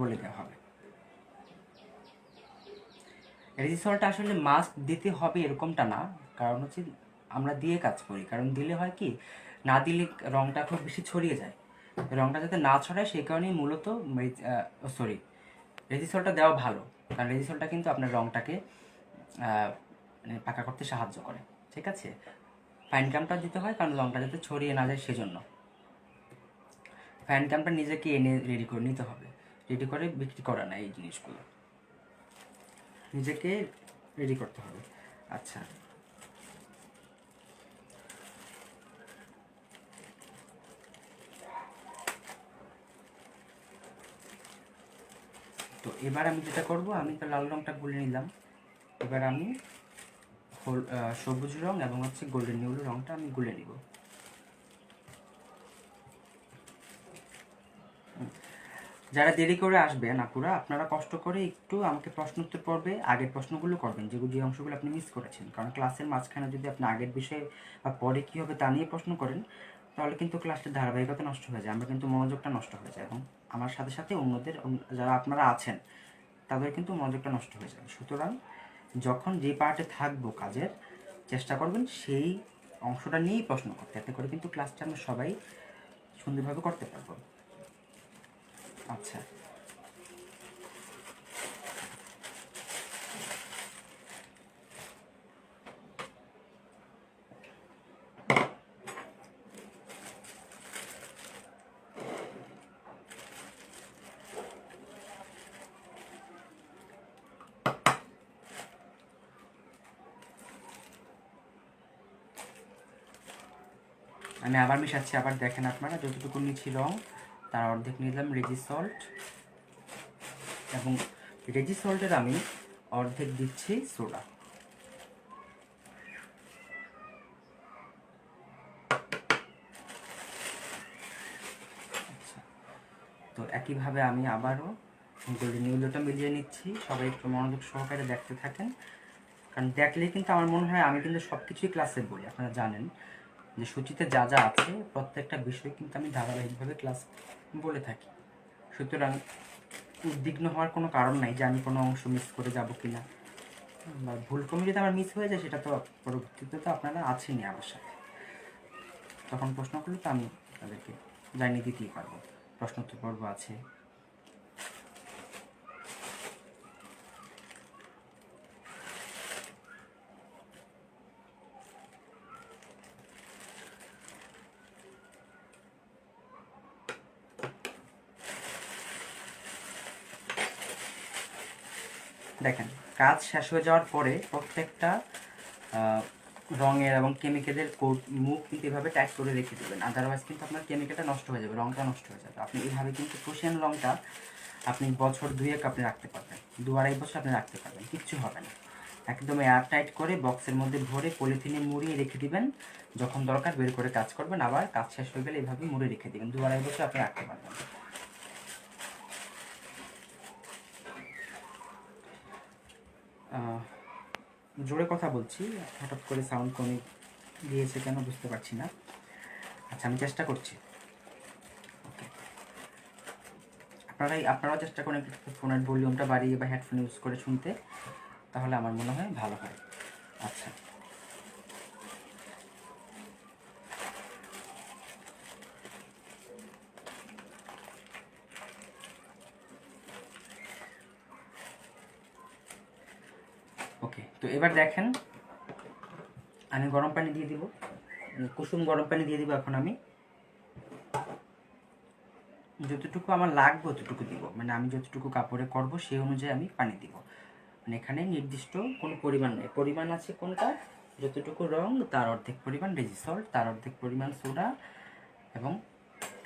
বলে দেওয়া হবে। রেজিসলটা আসলে মাস্ক দিতে হবে এরকমটা না, কারণ হচ্ছে আমরা দিয়ে কাজ করি, কারণ দিলে হয় কি, না দিলে রংটা খুব বেশি ছড়িয়ে যায়। রংটা যাতে না ছড়ায় সেই কারণেই মূলত সরি রেজিসলটা দেওয়া ভালো, কারণ রেজিসলটা কিন্তু আপনার রংটাকে মানে পাকা করতে সাহায্য করে। ঠিক আছে, ফাইন কামটা দিতে হয় কারণ রংটা যাতে ছড়িয়ে না যায় সেজন্য। ফাইন কামটা নিজেকে এনে রেডি করে নিতে হবে, রেডি করে বিক্রি করা না, এই জিনিসগুলো নিজেকে রেডি করতে হবে। আচ্ছা, তো এবার আমি যেটা করব, আমি তো লাল রংটা গুলে নিলাম, এবার আমি সবুজ রং এবং হচ্ছে গোল্ডেন ইয়েলো রংটা আমি গুলে নিব। যারা দেরি করে আসবেন আপুরা, আপনারা কষ্ট করে একটু আমাকে প্রশ্ন উত্তর পর্বে আগের প্রশ্নগুলো করবেন, যেগুলো যে অংশগুলো আপনি মিস করেছেন, কারণ ক্লাসের মাঝখানে যদি আপনি আগের বিষয়ে বা পরে কী হবে তা নিয়ে প্রশ্ন করেন, তাহলে কিন্তু ক্লাসটার ধারাবাহিকতা নষ্ট হয়ে যায়, আমরা কিন্তু মনোযোগটা নষ্ট হয়ে যায়, এবং আমার সাথে সাথে অন্যদের যারা আপনারা আছেন তাদের কিন্তু মনোযোগটা নষ্ট হয়ে যাবে। সুতরাং যখন যে পার্টে থাকবো কাজের, চেষ্টা করবেন সেই অংশটা নিয়েই প্রশ্ন করতে, এতে করে কিন্তু ক্লাসটা আমরা সবাই সুন্দরভাবে করতে পারবো। আচ্ছা, আমি আবার মিশাচ্ছি, আবার দেখেন আপনারা, যতটুকু নিচ্ছি রং তার অর্ধেক নিলাম রেজিসল্ট, এবং রেজিসল্টের আমি অর্ধেক দিচ্ছি সোডা। আচ্ছা, তো একইভাবে আমি আবারও গোল্ডেন ইয়েলোটা মিলিয়ে নিচ্ছি। সবাই একটু মনোযোগ সহকারে দেখতে থাকেন, কারণ দেখলেই কিন্তু আমার মনে হয়, আমি কিন্তু সব কিছুই ক্লাসে বলি, আপনারা জানেন যে সূচিতে যা যা আছে প্রত্যেকটা বিষয় কিন্তু আমি ধারাবাহিকভাবে ক্লাস বলে থাকি। সুতরাং উদ্বিগ্ন হওয়ার কোনো কারণ নাই যে আমি কোনো অংশ মিস করে যাব কি না, বা ভুল ক্রমে যদি আমার মিস হয়ে যায়, সেটা তো পরবর্তীতে তো আপনারা আছেনই আমার সাথে, তখন প্রশ্ন করলে তো আমি তাদেরকে জানিয়ে দিতেই পারবো, প্রশ্নোত্তর পর্ব আছে। দেখেন, কাজ শেষ হয়ে যাওয়ার পরে প্রত্যেকটা রঙের এবং কেমিক্যালের মুখ কিন্তু এভাবে ট্যাগ করে রেখে দেবেন, আদারওয়াইজ কিন্তু আপনার কেমিক্যালটা নষ্ট হয়ে যাবে, রঙটা নষ্ট হয়ে যাবে। আপনি এইভাবে কিন্তু ক্রোশিয়ান রঙটা আপনি বছর দুয়েক আপনি রাখতে পারবেন, 2-2.5 বছর আপনি রাখতে পারবেন, কিচ্ছু হবে না। একদম এয়ার টাইট করে বক্সের মধ্যে ভরে পলিথিনে মুড়িয়ে রেখে দিবেন, যখন দরকার বের করে কাজ করবেন, আবার কাজ শেষ হয়ে গেলে এভাবে মুড়ে রেখে দিবেন, 2-2.5 বছর আপনি রাখতে পারবেন। জোরে কথা বলছি, হঠাৎ করে সাউন্ড কমে গিয়েছে কেন বুঝতে পারছি না। আচ্ছা, আমি চেষ্টা করছি। ওকে, আপনারাও চেষ্টা করেন ফোনের ভলিউমটা বাড়িয়ে বা হেডফোন ইউজ করে শুনতে, তাহলে আমার মনে হয় ভালো হয়। আচ্ছা, ওকে, তো এবার দেখেন, আমি গরম পানি দিয়ে দিব, কুসুম গরম পানি দিয়ে দিব। এখন আমি যতটুকু আমার লাগবে ততটুকু দিব, মানে আমি যতটুকু কাপড়ে করব সেই অনুযায়ী আমি পানি দিব, মানে এখানে নির্দিষ্ট কোনো পরিমাণ নেই, পরিমাণ আছে কোনটা, যতটুকু রং তার অর্ধেক পরিমাণ রেজিসল্ট, তার অর্ধেক পরিমাণ সোডা, এবং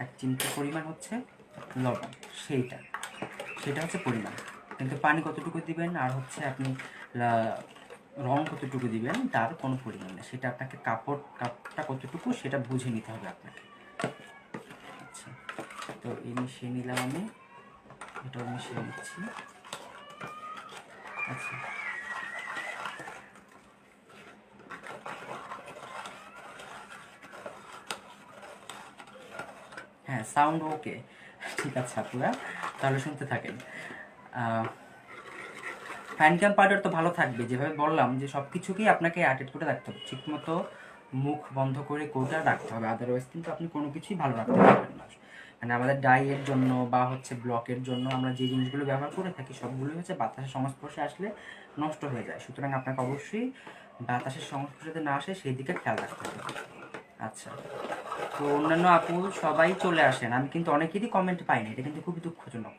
1 চিমটি পরিমাণ হচ্ছে লবণ, সেইটা সেটা হচ্ছে পরিমাণ। কিন্তু পানি কতটুকু দিবেন আর হচ্ছে আপনি রং কতটুকু দিবেন তার কোনো পরিমাণ নেই, সেটা আপনাকে কাপড়টা কতটুকু সেটা বুঝে নিতে হবে আপনাকে। আচ্ছা, তো এই মিশিয়ে নিলাম আমি, এটাও মিশিয়ে নিচ্ছি। আচ্ছা, হ্যাঁ, সাউন্ড ওকে, ঠিক আছে আপনারা তাহলে শুনতে থাকেন। ফাইন ক্যাম পাউডার তো ভালো থাকবে, যেভাবে বললাম যে সব কিছুকেই আপনাকে অ্যাটেড করে রাখতে হবে, ঠিকমতো মুখ বন্ধ করে কোটা রাখতে হবে, আদারওয়াইজ কিন্তু আপনি কোনো কিছুই ভালো রাখতে পারবেন না। মানে আমাদের ডাইয়ের জন্য বা হচ্ছে ব্লকের জন্য আমরা যে জিনিসগুলো ব্যবহার করে থাকি সবগুলোই হচ্ছে বাতাসের সংস্পর্শে আসলে নষ্ট হয়ে যায়, সুতরাং আপনাকে অবশ্যই বাতাসের সংস্পর্শে না আসে সেই দিকে খেয়াল রাখতে হবে। আচ্ছা, তো অন্যান্য আপু সবাই চলে আসেন, আমি কিন্তু অনেকেরই কমেন্ট পাইনি, এটা কিন্তু খুবই দুঃখজনক।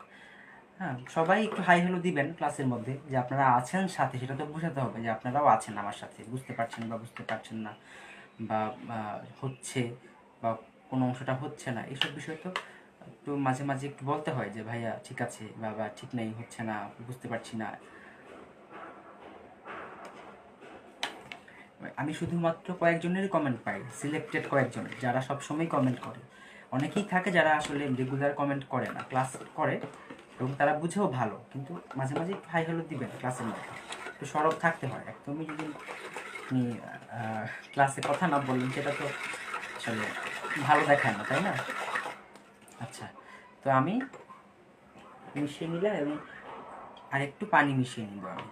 হ্যাঁ, সবাই একটু হাই হ্যালো দিবেন ক্লাসের মধ্যে, যে আপনারা আছেন সাথে, সেটা তো বোঝাতে হবে যে আপনারাও আছেন আমার সাথে, বুঝতে পারছেন বা বুঝতে পারছেন না, বা হচ্ছে বা কোনো অংশটা হচ্ছে না, এইসব বিষয় তো একটু মাঝে মাঝে একটু বলতে হয় যে ভাইয়া ঠিক আছে বা ঠিক নেই, হচ্ছে না, বুঝতে পারছি না। আমি শুধুমাত্র কয়েকজনেরই কমেন্ট পাই, সিলেক্টেড কয়েকজন যারা সবসময় কমেন্ট করে, অনেকেই থাকে যারা আসলে রেগুলার কমেন্ট করে না, ক্লাস করে এবং তারা বুঝেও ভালো, কিন্তু মাঝে মাঝে একটু হাই হ্যালো দিবেন ক্লাসের মধ্যে, একটু সরব থাকতে হয়। একদমই যদি আপনি ক্লাসে কথা না বললেন সেটা তো আসলে ভালো দেখায় না, তাই না? আচ্ছা, তো আমি মিশিয়ে নিলাম এবং আর একটু পানি মিশিয়ে নিব, আমি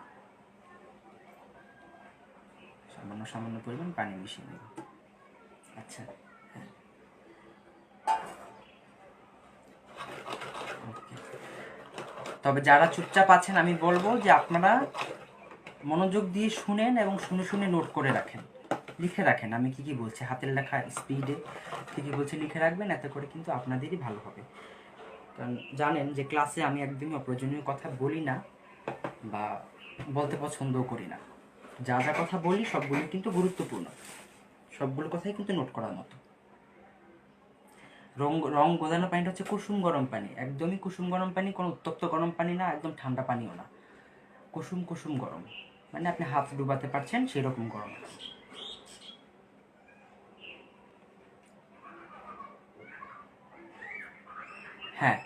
সামান্য সামান্য পরিমাণ পানি মিশিয়ে নেব। আচ্ছা, হ্যাঁ, ওকে। তবে যারা চুপচাপ আছেন আমি বলবো যে আপনারা মনোযোগ দিয়ে শুনেন এবং শুনে শুনে নোট করে রাখেন, লিখে রাখেন আমি কি কি বলছি, হাতের লেখা স্পিডে কী কী বলছি লিখে রাখবেন, এতে করে কিন্তু আপনাদেরই ভালো হবে। কারণ জানেন যে ক্লাসে আমি একদমই অপ্রয়োজনীয় কথা বলি না বা বলতে পছন্দও করি না, যা যা কথা বলি সবগুলো কিন্তু গুরুত্বপূর্ণ, সবগুলো কথাই কিন্তু নোট করার মতো। রং রং গোলানো পানিটা হচ্ছে কুসুম গরম পানি, একদমই কুসুম গরম পানি, কোনো উত্তপ্ত গরম পানি না, একদম ঠান্ডা পানিও না, কুসুম কুসুম গরম, মানে আপনি হাত ডুবাতে পারছেন সেরকম গরম। হ্যাঁ,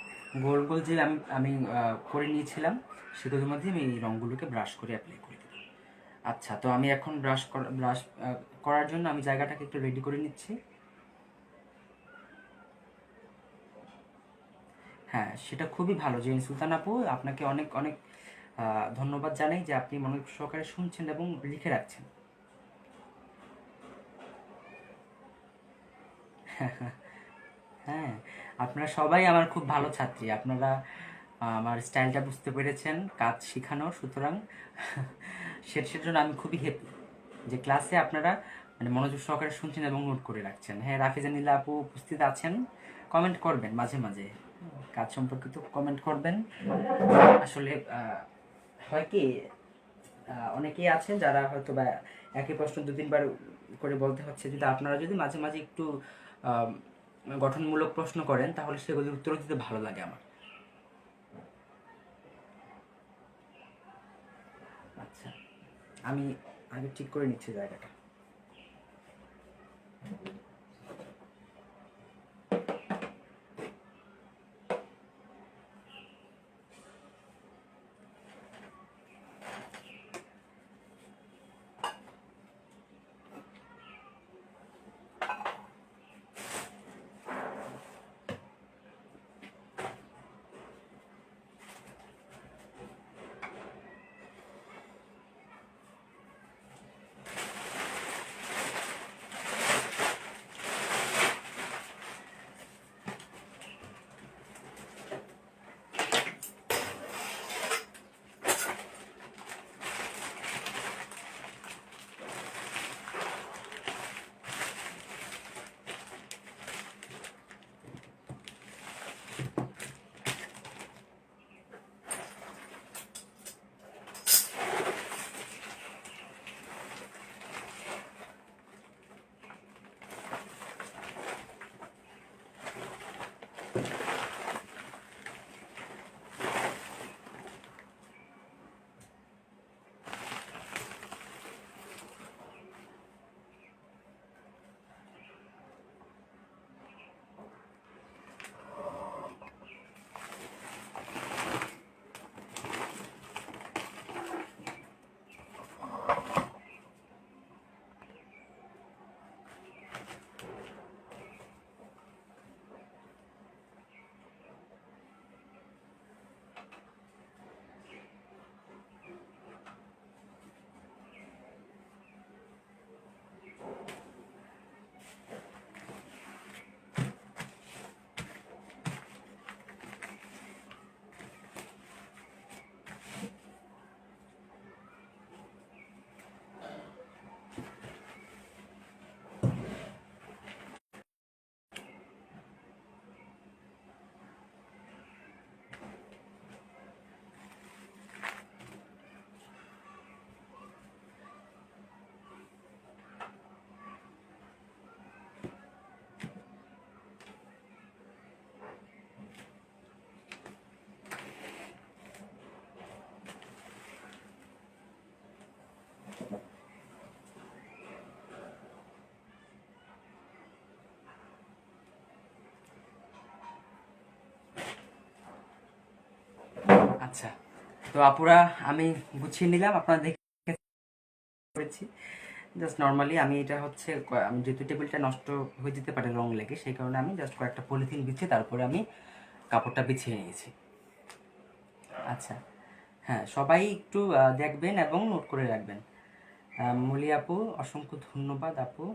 গোল গোল যে আমি আমি করে নিয়েছিলাম সেগুলোর মধ্যে আমি এই রঙগুলোকে ব্রাশ করে অ্যাপ্লাই করে দিলাম। আচ্ছা, তো আমি এখন ব্রাশ করার জন্য আমি জায়গাটাকে একটু রেডি করে নিচ্ছি। হ্যাঁ, সেটা খুবই ভালো যে সুলতান আপু, আপনাকে অনেক অনেক ধন্যবাদ জানাই যে আপনি মনোযোগ সহকারে শুনছেন এবং লিখে রাখছেন। হ্যাঁ, আপনারা সবাই আমার খুব ভালো ছাত্রী, আপনারা আমার স্টাইলটা বুঝতে পেরেছেন কাজ শেখানোর, সুতরাং সেটার জন্য আমি খুবই হ্যাপি যে ক্লাসে আপনারা মানে মনোযোগ সহকারে শুনছেন এবং নোট করে রাখছেন। হ্যাঁ, রাফিজা নীলা আপু উপস্থিত আছেন, কমেন্ট করবেন মাঝে মাঝে, কাজ সম্পর্কিত কমেন্ট করবেন। আসলে হয় কি, অনেকেই আছেন যারা হয়তো বা একই প্রশ্ন দু তিনবার করে বলতে হচ্ছে, যদি আপনারা যদি মাঝে মাঝে একটু আহ, গঠনমূলক প্রশ্ন করেন তাহলে সেগুলির উত্তর দিতে ভালো লাগে আমার। আচ্ছা, আমি আগে ঠিক করে নিচ্ছি জায়গাটা। আচ্ছা, তো আপুরা আমি গুছিয়ে নিলাম, আপনারা দেখে করেছি। জাস্ট নর্মালি আমি এটা হচ্ছে আমি যেহেতু টেবিলটা নষ্ট হয়ে যেতে পারে রং লেগে, সেই কারণে আমি জাস্ট কয়েকটা পলিথিন বিছিয়ে তারপরে আমি কাপড়টা বিছিয়ে নিয়েছি। আচ্ছা, হ্যাঁ, সবাই একটু দেখবেন এবং নোট করে রাখবেন। মলি আপু, অসংখ্য ধন্যবাদ আপু।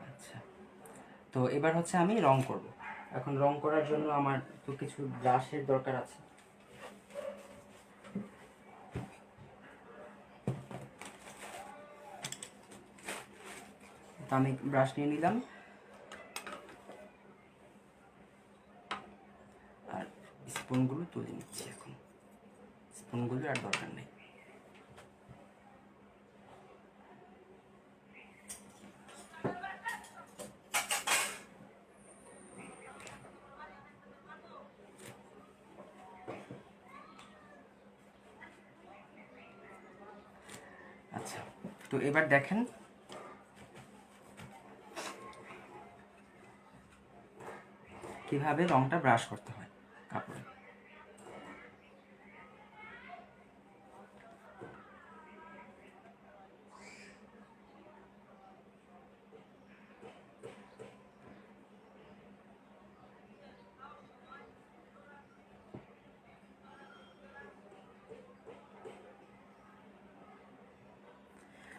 আচ্ছা, তো এবার হচ্ছে আমি রং করব। এখন রং করার জন্য আমার তো কিছু ব্রাশের দরকার আছে। তো আমি ব্রাশ নিয়ে নিলাম, আর স্পুনগুলো তুলে নিচ্ছি। এখন স্পুনগুলো আর দরকার নেই। আচ্ছা, তো এবার দেখেন কিভাবে রংটা ব্রাশ করতে হয় কাপড়ে।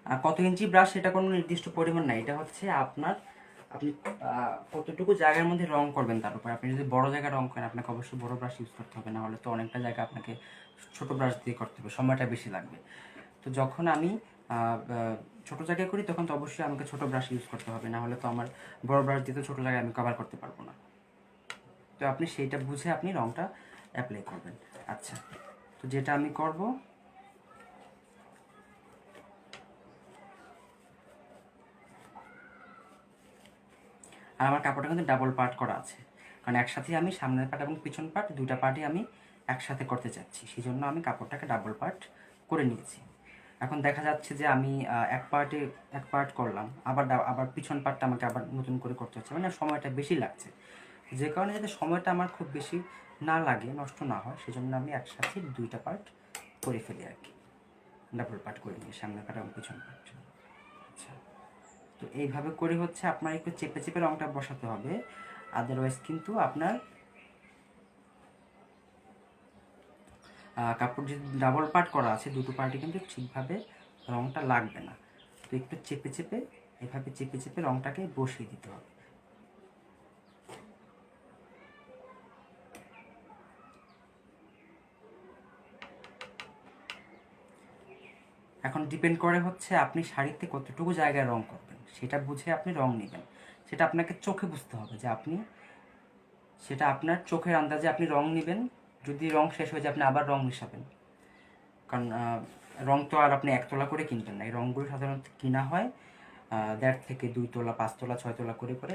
আর কত ইঞ্চি ব্রাশ এটা কোনো নির্দিষ্ট পরিমাণ নাই, এটা হচ্ছে আপনার আপনি কতটুকু জায়গার মধ্যে রং করবেন তার উপর। আপনি যদি বড় জায়গায় রং করেন আপনাকে অবশ্যই বড় ব্রাশ ইউজ করতে হবে, না হলে তো অনেকটা জায়গা আপনাকে ছোট ব্রাশ দিয়ে করতে হবে, সময়টা বেশি লাগবে। তো যখন আমি ছোট জায়গায় করি তখন তো অবশ্যই আমাকে ছোট ব্রাশ ইউজ করতে হবে, না হলে তো আমার বড় ব্রাশ দিয়ে তো ছোট জায়গায় আমি কভার করতে পারবো না। তো আপনি সেইটা বুঝে আপনি রংটা অ্যাপ্লাই করবেন। আচ্ছা, তো যেটা আমি করব, আর আমার কাপড়টা কিন্তু ডাবল পার্ট করা আছে, কারণ একসাথে আমি সামনের পার্ট এবং পিছন পার্ট দুইটা পার্টই আমি একসাথে করতে চাচ্ছি, সেই জন্য আমি কাপড়টাকে ডাবল পার্ট করে নিয়েছি। এখন দেখা যাচ্ছে যে আমি এক পার্ট করলাম, আবার পিছন পার্টটা আমাকে আবার নতুন করে করতে হচ্ছে, মানে সময়টা বেশি লাগছে। যে কারণে যাতে সময়টা আমার খুব বেশি না লাগে, নষ্ট না হয়, সেজন্য আমি একসাথে দুইটা পার্ট করে ফেলি আর কি, ডাবল পার্ট করে নিই সামনের পার্ট এবং পিছন পার্ট। আচ্ছা, তো এইভাবে করে হচ্ছে আপনার একটু চেপে চেপে রংটা বসাতে হবে, আদারওয়াইজ কিন্তু আপনার কাপড় যে ডাবল পার্ট করা আছে দুটো পার্টে কিন্তু ঠিকভাবে রংটা লাগবে না। তো একটু চেপে চেপে এভাবে চেপে চেপে রংটাকে বসিয়ে দিতে হবে। এখন ডিপেন্ড করে হচ্ছে আপনি শাড়িতে কতটুকু জায়গায় রং করবেন, সেটা বুঝে আপনি রং নেবেন। সেটা আপনাকে চোখে বুঝতে হবে যে আপনি সেটা আপনার চোখের আন্দাজে আপনি রং নেবেন। যদি রং শেষ হয়ে যায় আপনি আবার রং মিশাবেন, কারণ রং তো আর আপনি একতলা করে কিনবেন না, এই রংগুলো সাধারণত কিনা হয় 1.5 থেকে 2 তোলা, 5 তোলা, 6 তোলা করে করে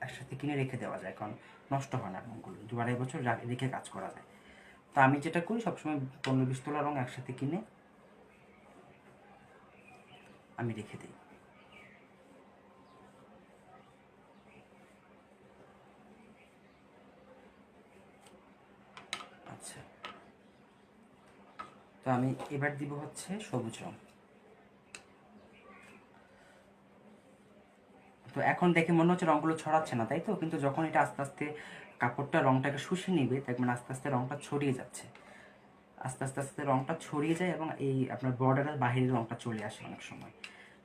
একসাথে কিনে রেখে দেওয়া যায়, কারণ নষ্ট হয় না রঙগুলো, 2-2.5 বছর রেখে কাজ করা যায়। তো আমি যেটা করি সবসময় 15-20 তোলা রং একসাথে কিনে আমি রেখে দিই। আচ্ছা, তো আমি এবার দিব হচ্ছে সবুজ রং। তো এখন দেখে মনে হচ্ছে রঙগুলো ছড়াচ্ছে না, তাই তো? কিন্তু যখন এটা আস্তে আস্তে কাপড়টা রংটাকে শুষে নিবে দেখবেন আস্তে আস্তে রংটা ছড়িয়ে যাচ্ছে, আস্তে আস্তে আস্তে রংটা ছড়িয়ে যায় এবং এই আপনার বর্ডারের বাহিরে রংটা চলে আসে অনেক সময়।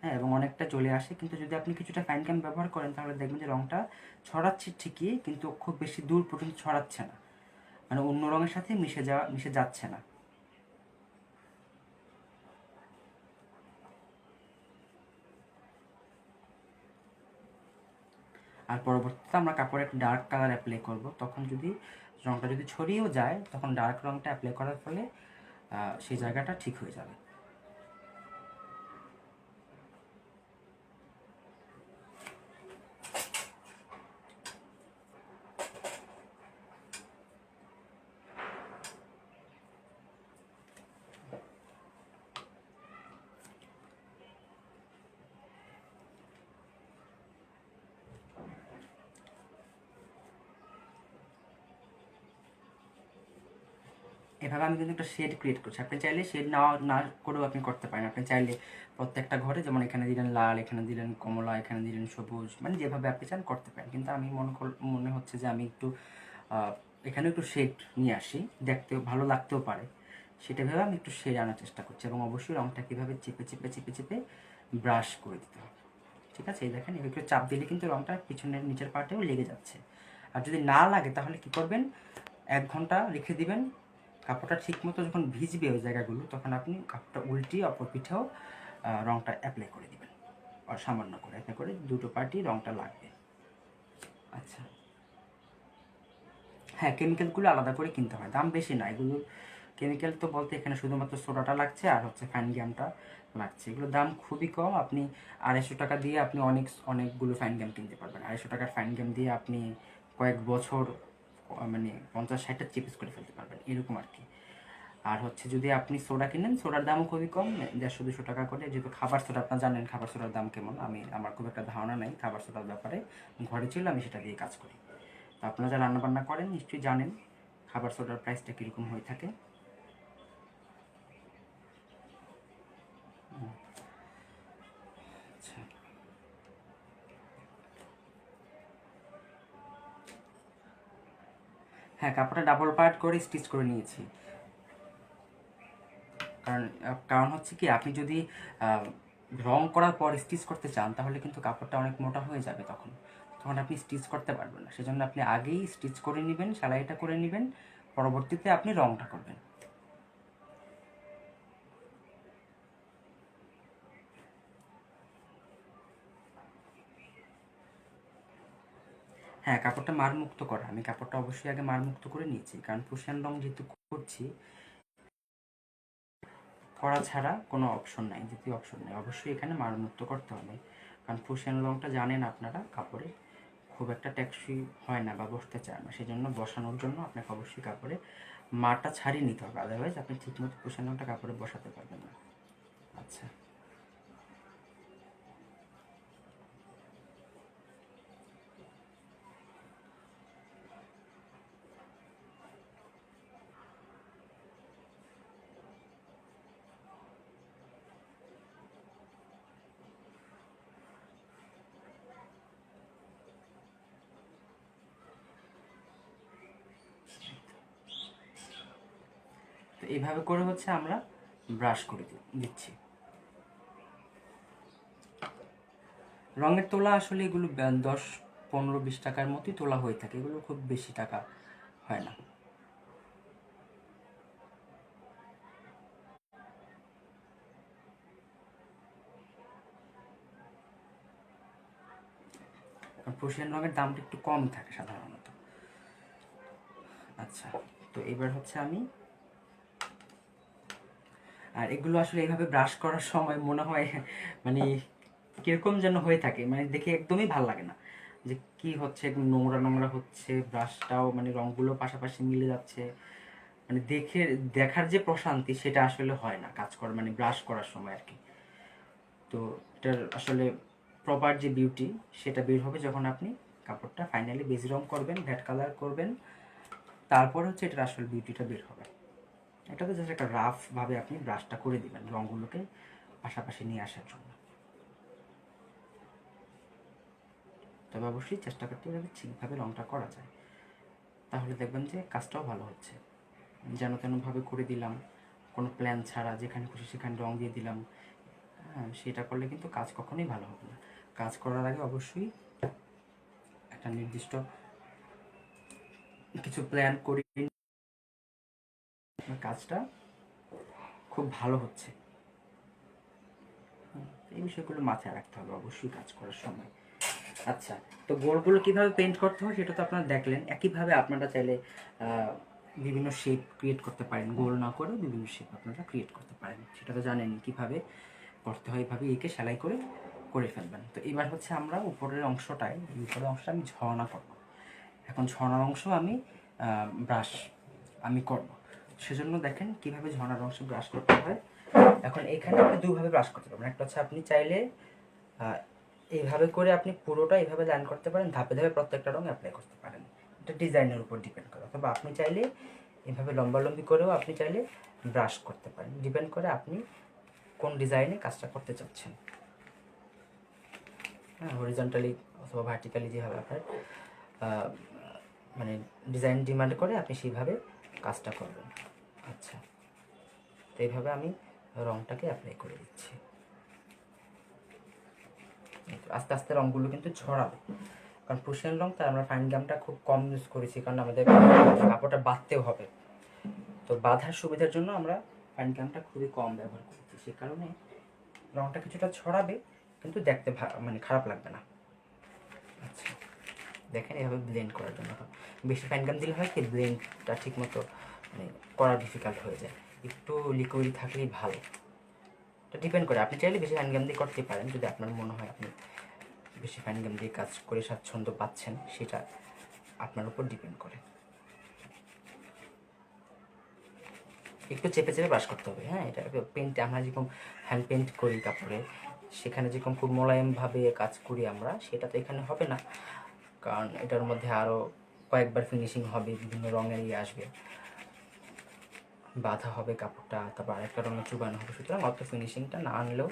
হ্যাঁ, এবং অনেকটা চলে আসে, কিন্তু যদি আপনি কিছুটা ফাইন ক্যাম ব্যবহার করেন তাহলে দেখবেন যে রংটা ছড়াচ্ছে ঠিকই, কিন্তু খুব বেশি দূর পর্যন্ত ছড়াচ্ছে না, মানে অন্য রঙের সাথে মিশে যাচ্ছে না। আর পরবর্তীতে আমরা কাপড়ে একটা ডার্ক কালার অ্যাপ্লাই করব, তখন যদি রংটা যদি ছড়িয়েও যায় তখন ডার্ক রংটা অ্যাপ্লাই করার ফলে সেই জায়গাটা ঠিক হয়ে যাবে। এভাবে আমি কিন্তু একটা শেড ক্রিয়েট করছি। আপনি চাইলে শেড না করেও আপনি করতে পারেন। আপনি চাইলে প্রত্যেকটা ঘরে যেমন এখানে দিলেন লাল, এখানে দিলেন কমলা, এখানে দিলেন সবুজ, মানে যেভাবে আপনি চান করতে পারেন। কিন্তু আমি মনে হচ্ছে যে আমি একটু এখানে একটু শেড নিয়ে আসি, দেখতেও ভালো লাগতেও পারে, সেটা ভেবে আমি একটু শেড আনার চেষ্টা করছি। এবং অবশ্যই রঙটা কীভাবে চেপে চেপে চেপে চেপে ব্রাশ করে দিতে হবে। ঠিক আছে, এই দেখেন একটু চাপ দিলে কিন্তু রঙটা পিছনের নিচের পার্টেও লেগে যাচ্ছে। আর যদি না লাগে তাহলে কি করবেন, 1 ঘন্টা রেখে দিবেন। কাপড়টা ঠিক মতো যখন ভিজবে ওই জায়গাগুলো, তখন আপনি কাপড়টা উল্টিয়ে অপর পিঠেও রঙটা অ্যাপ্লাই করে দিবেন, আর সামান্য করে অ্যাপ্লাই করে দুটো পার্টি রঙটা লাগবে। আচ্ছা, হ্যাঁ, কেমিক্যালগুলো আলাদা করে কিনতে হয়, দাম বেশি না এগুলো। কেমিক্যাল তো বলতে এখানে শুধুমাত্র সোডাটা লাগছে আর হচ্ছে ফাইন গ্যামটা লাগছে। এগুলোর দাম খুবই কম। আপনি 250 টাকা দিয়ে আপনি অনেকগুলো ফাইন গ্যাম কিনতে পারবেন। 250 টাকার ফাইন গ্যাম দিয়ে আপনি কয়েক বছর মানে 50-60টা চিপস করে ফেলতে পারবেন, এরকম আর কি। আর হচ্ছে যদি আপনি সোডা কিনেন, সোডার দামও খুবই কম, 150-200 টাকা করে। যেহেতু খাবার সোডা, আপনারা জানেন খাবার সোডার দাম কেমন। আমার খুব একটা ধারণা নেই খাবার সোডার ব্যাপারে, ঘরে ছিল আমি সেটা দিয়ে কাজ করি। তো আপনারা যারা রান্নাবান্না করেন নিশ্চয়ই জানেন খাবার সোডার প্রাইসটা কীরকম হয়ে থাকে। আচ্ছা, হ্যাঁ, কাপড়টা ডাবল পার্ট করে স্টিচ করে নিয়েছি। কারণ কারণ হচ্ছে কি, আপনি যদি রং করার পর স্টিচ করতে চান তাহলে কিন্তু কাপড়টা অনেক মোটা হয়ে যাবে, তখন তখন আপনি স্টিচ করতে পারবেন না। সেজন্য আপনি আগেই স্টিচ করে নেবেন, সেলাইটা করে নেবেন, পরবর্তীতে আপনি রংটা করবেন। হ্যাঁ, কাপড়টা মারমুক্ত করা, আমি কাপড়টা অবশ্যই আগে মারমুক্ত করে নিয়েছি, কারণ প্রুশিয়ান রং যেহেতু করছি, করা ছাড়া কোনো অপশন নাই, দ্বিতীয় অপশন নেই, অবশ্যই এখানে মারমুক্ত করতে হবে। কারণ প্রুশিয়ান রংটা জানেন আপনারা কাপড়ে খুব একটা টেকসই হয় না বা বসতে চায় না, সেই জন্য বসানোর জন্য আপনাকে অবশ্যই কাপড়ে মারটা ছাড়িয়ে নিতে হবে, আদারওয়াইজ আপনি ঠিকমতো প্রুশিয়ান রংটা কাপড়ে বসাতে পারবেন না। আচ্ছা, তো এইভাবে করে হচ্ছে আমরা ব্রাশ করে দিচ্ছি। রঙের তোলা আসলে এগুলো 10, 15, 20 টাকার মতোই তোলা হয়ে থাকে, এগুলো খুব বেশি টাকা হয় না। কারণ প্রুশিয়ান রঙের দামটা একটু কম থাকে সাধারণত। আচ্ছা, তো এবার হচ্ছে আমি, আর এগুলো আসলে এইভাবে ব্রাশ করার সময় মনে হয় মানে কিরকম যেন হয়ে থাকে, মানে দেখে একদমই ভাল লাগে না যে কি হচ্ছে, একদম নোংরা নোংরা হচ্ছে, ব্রাশটাও মানে রঙগুলো পাশাপাশি মিলে যাচ্ছে, মানে দেখার যে প্রশান্তি সেটা আসলে হয় না কাজ করার, মানে ব্রাশ করার সময় আর কি। তো এটার আসলে প্রপার যে বিউটি সেটা বের হবে যখন আপনি কাপড়টা ফাইনালি বেজ রং করবেন, ভ্যাট কালার করবেন, তারপর হচ্ছে এটার আসল বিউটিটা বের হবে। এটা তো জাস্ট একটা রাফ ভাবে আপনি ব্রাশটা করে দিবেন রঙগুলোকে পাশাপাশি নিয়ে আসার জন্য। তবে অবশ্যই চেষ্টা করতে হবে ঠিকভাবে রঙটা করা যায়, তাহলে দেখবেন যে কাজটাও ভালো হচ্ছে। যেন তেনভাবে করে দিলাম, কোনো প্ল্যান ছাড়া যেখানে খুশি সেখানে রং দিয়ে দিলাম, হ্যাঁ, সেটা করলে কিন্তু কাজ কখনোই ভালো হবে না। কাজ করার আগে অবশ্যই একটা নির্দিষ্ট কিছু প্ল্যান করে কাজটা খুব ভালো হচ্ছে, এই বিষয়গুলো মাথায় রাখতে হবে অবশ্যই কাজ করার সময়। আচ্ছা, তো গোলগুলো কীভাবে পেইন্ট করতে হয় সেটা তো আপনারা দেখলেন। একইভাবে আপনারা চাইলে বিভিন্ন শেপ ক্রিয়েট করতে পারেন, গোল না করে বিভিন্ন শেপ আপনারা ক্রিয়েট করতে পারেন, সেটা তো জানেন কীভাবে করতে হয়। এইভাবে এঁকে সেলাই করে করে ফেলবেন। তো এবার হচ্ছে আমরা উপরের অংশটায়, উপরের অংশটা আমি ঝর্ণা করব। এখন ঝর্ণার অংশ আমি ব্রাশ আমি করব, সেজন্য দেখেন কিভাবে ঝর্ণার অংশ ব্রাশ করতে হয়। এখন এখানে আপনি দুভাবে ব্রাশ করতে পারবেন। একটা হচ্ছে আপনি চাইলে এইভাবে করে আপনি পুরোটা এইভাবে লাইন করতে পারেন, ধাপে ধাপে প্রত্যেকটা রং অ্যাপ্লাই করতে পারেন, এটা ডিজাইনের উপর ডিপেন্ড করে। অথবা আপনি চাইলে এভাবে লম্বালম্বি করেও আপনি চাইলে ব্রাশ করতে পারেন, ডিপেন্ড করে আপনি কোন ডিজাইনে কাজটা করতে চাচ্ছেন। হ্যাঁ, হরিজন্টালি অথবা ভার্টিক্যালি যেভাবে আপনার মানে ডিজাইন ডিমান্ড করে আপনি সেইভাবে কাজটা করবেন। আচ্ছা, তো এইভাবে আমি রঙটাকে অ্যাপ্লাই করে দিচ্ছি। আস্তে আস্তে রঙগুলো কিন্তু ছড়াবে, কারণ প্রুশিয়ান রঙ তাই আমরা ফাইন গামটা খুব কম ইউজ করেছি, কারণ আমাদের কাপড়টা বাঁধতেও হবে। তো বাঁধার সুবিধার জন্য আমরা ফাইন গামটা খুবই কম ব্যবহার করেছি, সে কারণে রঙটা কিছুটা ছড়াবে কিন্তু দেখতে মানে খারাপ লাগবে না। আচ্ছা, দেখেন এভাবে ব্লেন্ড করার জন্য বেশি ফাইন গাম দিলে হয় কি ব্লেন্ডটা ঠিক মতো মানে করা ডিফিকাল্ট হয়ে যায়, একটু লিকুইড থাকলেই ভালো। তো ডিপেন্ড করে, আপনি চাইলে বেশি ফাইন গাম দিয়ে করতে পারেন যদি আপনার মনে হয় আপনি বেশি ফাইন গাম দিয়ে কাজ করে স্বাচ্ছন্দ্য পাচ্ছেন, সেটা আপনার উপর ডিপেন্ড করে। একটু চেপে চেপে ব্রাশ করতে হবে। হ্যাঁ, এটা পেন্টে আমরা যেরকম হ্যান্ড পেন্ট করি কাপড়ে, সেখানে যেরকম খুব মোলায়েমভাবে কাজ করি আমরা, সেটা তো এখানে হবে না, কারণ এটার মধ্যে আরও কয়েকবার ফিনিশিং হবে, বিভিন্ন রঙের আসবে, বাঁধা হবে কাপড়টা, তারপর আরেকটা রঙে চুবানো হবে, সুতরাং অত ফিনিশিংটা না আনলেও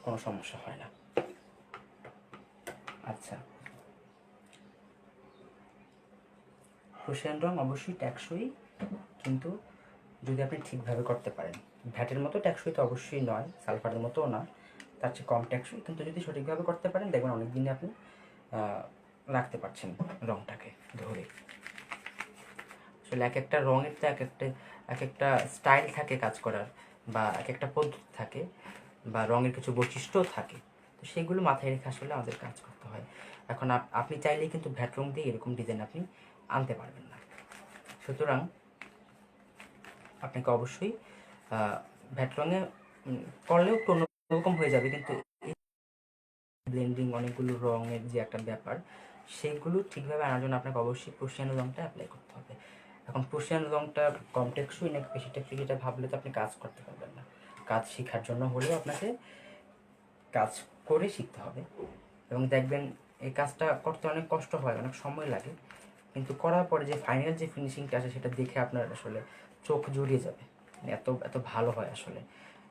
কোনো সমস্যা হয় না। আচ্ছা, প্রুশিয়ান রঙ অবশ্যই টেকসই, কিন্তু যদি আপনি ঠিকভাবে করতে পারেন। ভ্যাটের মতো টেকসই তো অবশ্যই নয়, সালফারের মতোও না, তার চেয়ে কম টেকসই, কিন্তু যদি সঠিকভাবে করতে পারেন দেখবেন অনেক দিনে আপনি রাখতে পারছেন রঙটাকে ধরে। আসলে এক একটা রঙের তো এক একটা স্টাইল থাকে কাজ করার, বা এক একটা পদ্ধতি থাকে, বা রঙের কিছু বৈশিষ্ট্যও থাকে, তো সেগুলো মাথায় রেখে আসলে আমাদের কাজ করতে হয়। এখন আপনি চাইলেই কিন্তু ভ্যাট রং দিয়ে এরকম ডিজাইন আপনি আনতে পারবেন না, সুতরাং আপনাকে অবশ্যই ভ্যাট রঙে করলেও একটু অন্যরকম হয়ে যাবে, কিন্তু ব্লেন্ডিং অনেকগুলো রঙের যে একটা ব্যাপার, সেগুলো ঠিকভাবে আনার জন্য আপনাকে অবশ্যই প্রুশিয়ান রঙটা অ্যাপ্লাই করতে হবে। এখন প্রুশিয়ান রঙটা কম টেকসই নাকি বেশি টেকসই যেটা ভাবলে তো আপনি কাজ করতে পারবেন না। কাজ শেখার জন্য হলেও আপনাকে কাজ করে শিখতে হবে, এবং দেখবেন এই কাজটা করতে অনেক কষ্ট হয়, অনেক সময় লাগে, কিন্তু করার পরে যে ফাইনাল যে ফিনিশিংটা আসে সেটা দেখে আপনার আসলে চোখ জুড়িয়ে যাবে, এত এত ভালো হয় আসলে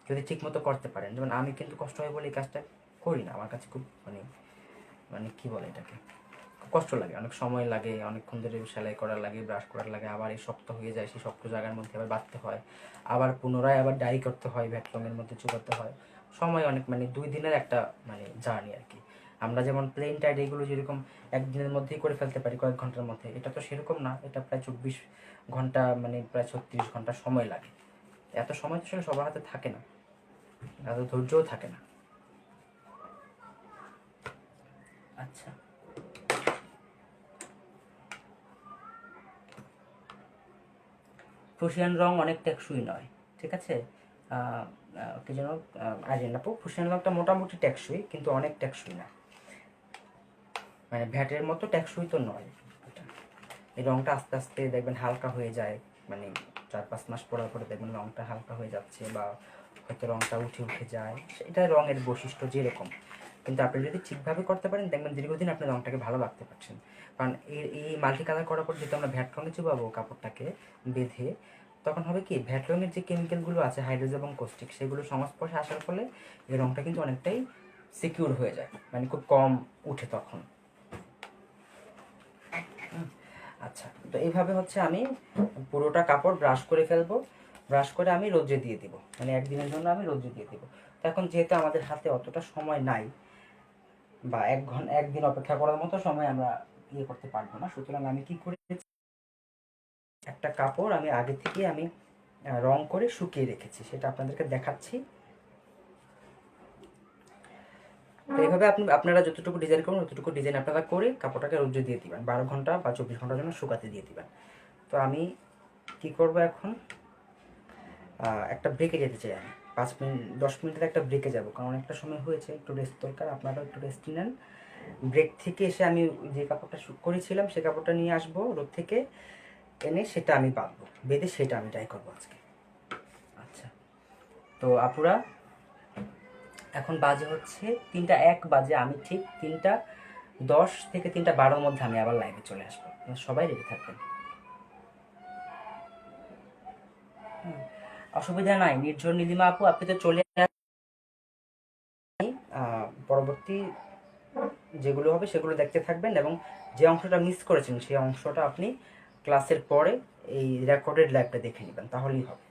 যদি ঠিকমতো করতে পারেন। যেমন আমি কিন্তু কষ্ট হয় বলে এই কাজটা করি না, আমার কাছে খুব মানে মানে কী বলে এটাকে, খুব কষ্ট লাগে, অনেক সময় লাগে, অনেকক্ষণ ধরে সেলাই করা লাগে, ব্রাশ করার লাগে, আবার এই শক্ত হয়ে যায়, সেই শক্ত জায়গার মধ্যে আবার বাঁধতে হয়, আবার পুনরায় আবার ডাই করতে হয়, ভ্যাট রঙের মধ্যে চুকাতে হয়, সময় অনেক, মানে 2 দিনের একটা মানে জার্নি আর কি। আমরা যেমন প্লেন টাইড এগুলো যেরকম একদিনের মধ্যেই করে ফেলতে পারি, কয়েক ঘন্টার মধ্যে, এটা তো সেরকম না, এটা প্রায় 24 ঘন্টা মানে প্রায় 36 ঘন্টা সময় লাগে। এত সময় তো আসলে সবার হাতে থাকে না, এত ধৈর্যও থাকে না। আচ্ছা, প্রুশিয়ান রং অনেক টেকসই নয়, ঠিক আছে, কি যেন আইরিন আপু, প্রুশিয়ান রংটা মোটামুটি টেকসই কিন্তু অনেক টেকসই না, মানে ভ্যাটের মতো টেকসই তো নয় এটা। এই রংটা আস্তে আস্তে দেখবেন হালকা হয়ে যায়, মানে 4-5 মাস পরার পরে দেখবেন রংটা হালকা হয়ে যাচ্ছে, বা হয়তো রংটা উঠে উঠে যায়, এটা রঙের বৈশিষ্ট্য যেরকম। কিন্তু আপনি যদি ঠিকভাবে করতে পারেন দেখবেন দীর্ঘদিন আপনি রংটাকে ভালো রাখতে পারছেন, কারণ এই মাল্টি কালার করার পর যেহেতু আমরা ভ্যাট রঙে চুবাবো কাপড়টাকে বেঁধে, তখন হবে কি ভ্যাট রঙের যে কেমিক্যালগুলো আছে হাইড্রোজেন এবং কস্টিক, সেগুলো সংস্পর্শে আসার ফলে এই রংটা কিন্তু অনেকটাই সিকিউর হয়ে যায়, মানে খুব কম উঠে তখন। আচ্ছা, তো এইভাবে হচ্ছে আমি পুরোটা কাপড় ব্রাশ করে ফেলবো, ব্রাশ করে আমি রোদ্রে দিয়ে দিব, মানে একদিনের জন্য আমি রোদ্রে দিয়ে দিব। তো এখন যেহেতু আমাদের হাতে অতটা সময় নাই, বা একদিন অপেক্ষা করার মতো সময় আমরা ইয়ে করতে পারবো না, সুতরাং আমি কি করেছি, একটা কাপড় আমি আগে থেকে আমি রং করে শুকিয়ে রেখেছি, সেটা আপনাদেরকে দেখাচ্ছি। তো এইভাবে আপনারা যতটুকু ডিজাইন করুন ততটুকু ডিজাইন আপনারা করে কাপড়টাকে রোদ্রে দিয়ে দিবেন, 12 ঘন্টা বা 24 ঘন্টার জন্য শুকাতে দিয়ে দিবেন। তো আমি কি করব এখন, একটা ব্রেকে যেতে চাই, আমি 5 মিনিট 10 মিনিটের একটা ব্রেকে যাব, কারণ অনেকটা সময় হয়েছে, একটু রেস্ট দরকার, আপনারাও একটু রেস্ট নেন। ব্রেক থেকে এসে আমি যে কাপড়টা করেছিলাম সে কাপড়টা নিয়ে আসবো রোদ থেকে, এনে সেটা আমি বাঁধবো, বেঁধে সেটা আমি ডাই করবো আজকে। আচ্ছা, তো আপুরা এখন বাজে হচ্ছে 3টা 1 বাজে, আমি ঠিক 3টা 10 থেকে 3টা 12 মধ্যে আমি আবার লাইভে চলে আসবো, সবাই রেডি থাকবেন। অসুবিধা নাই নির্ঝর নীলিমা আপু, আপনি তো চলে পরবর্তী যেগুলো হবে সেগুলো দেখতে থাকবেন, এবং যে অংশটা মিস করেছেন সেই অংশটা আপনি ক্লাসের পরে এই রেকর্ডেড লাইভটা দেখে নেবেন, তাহলেই হবে।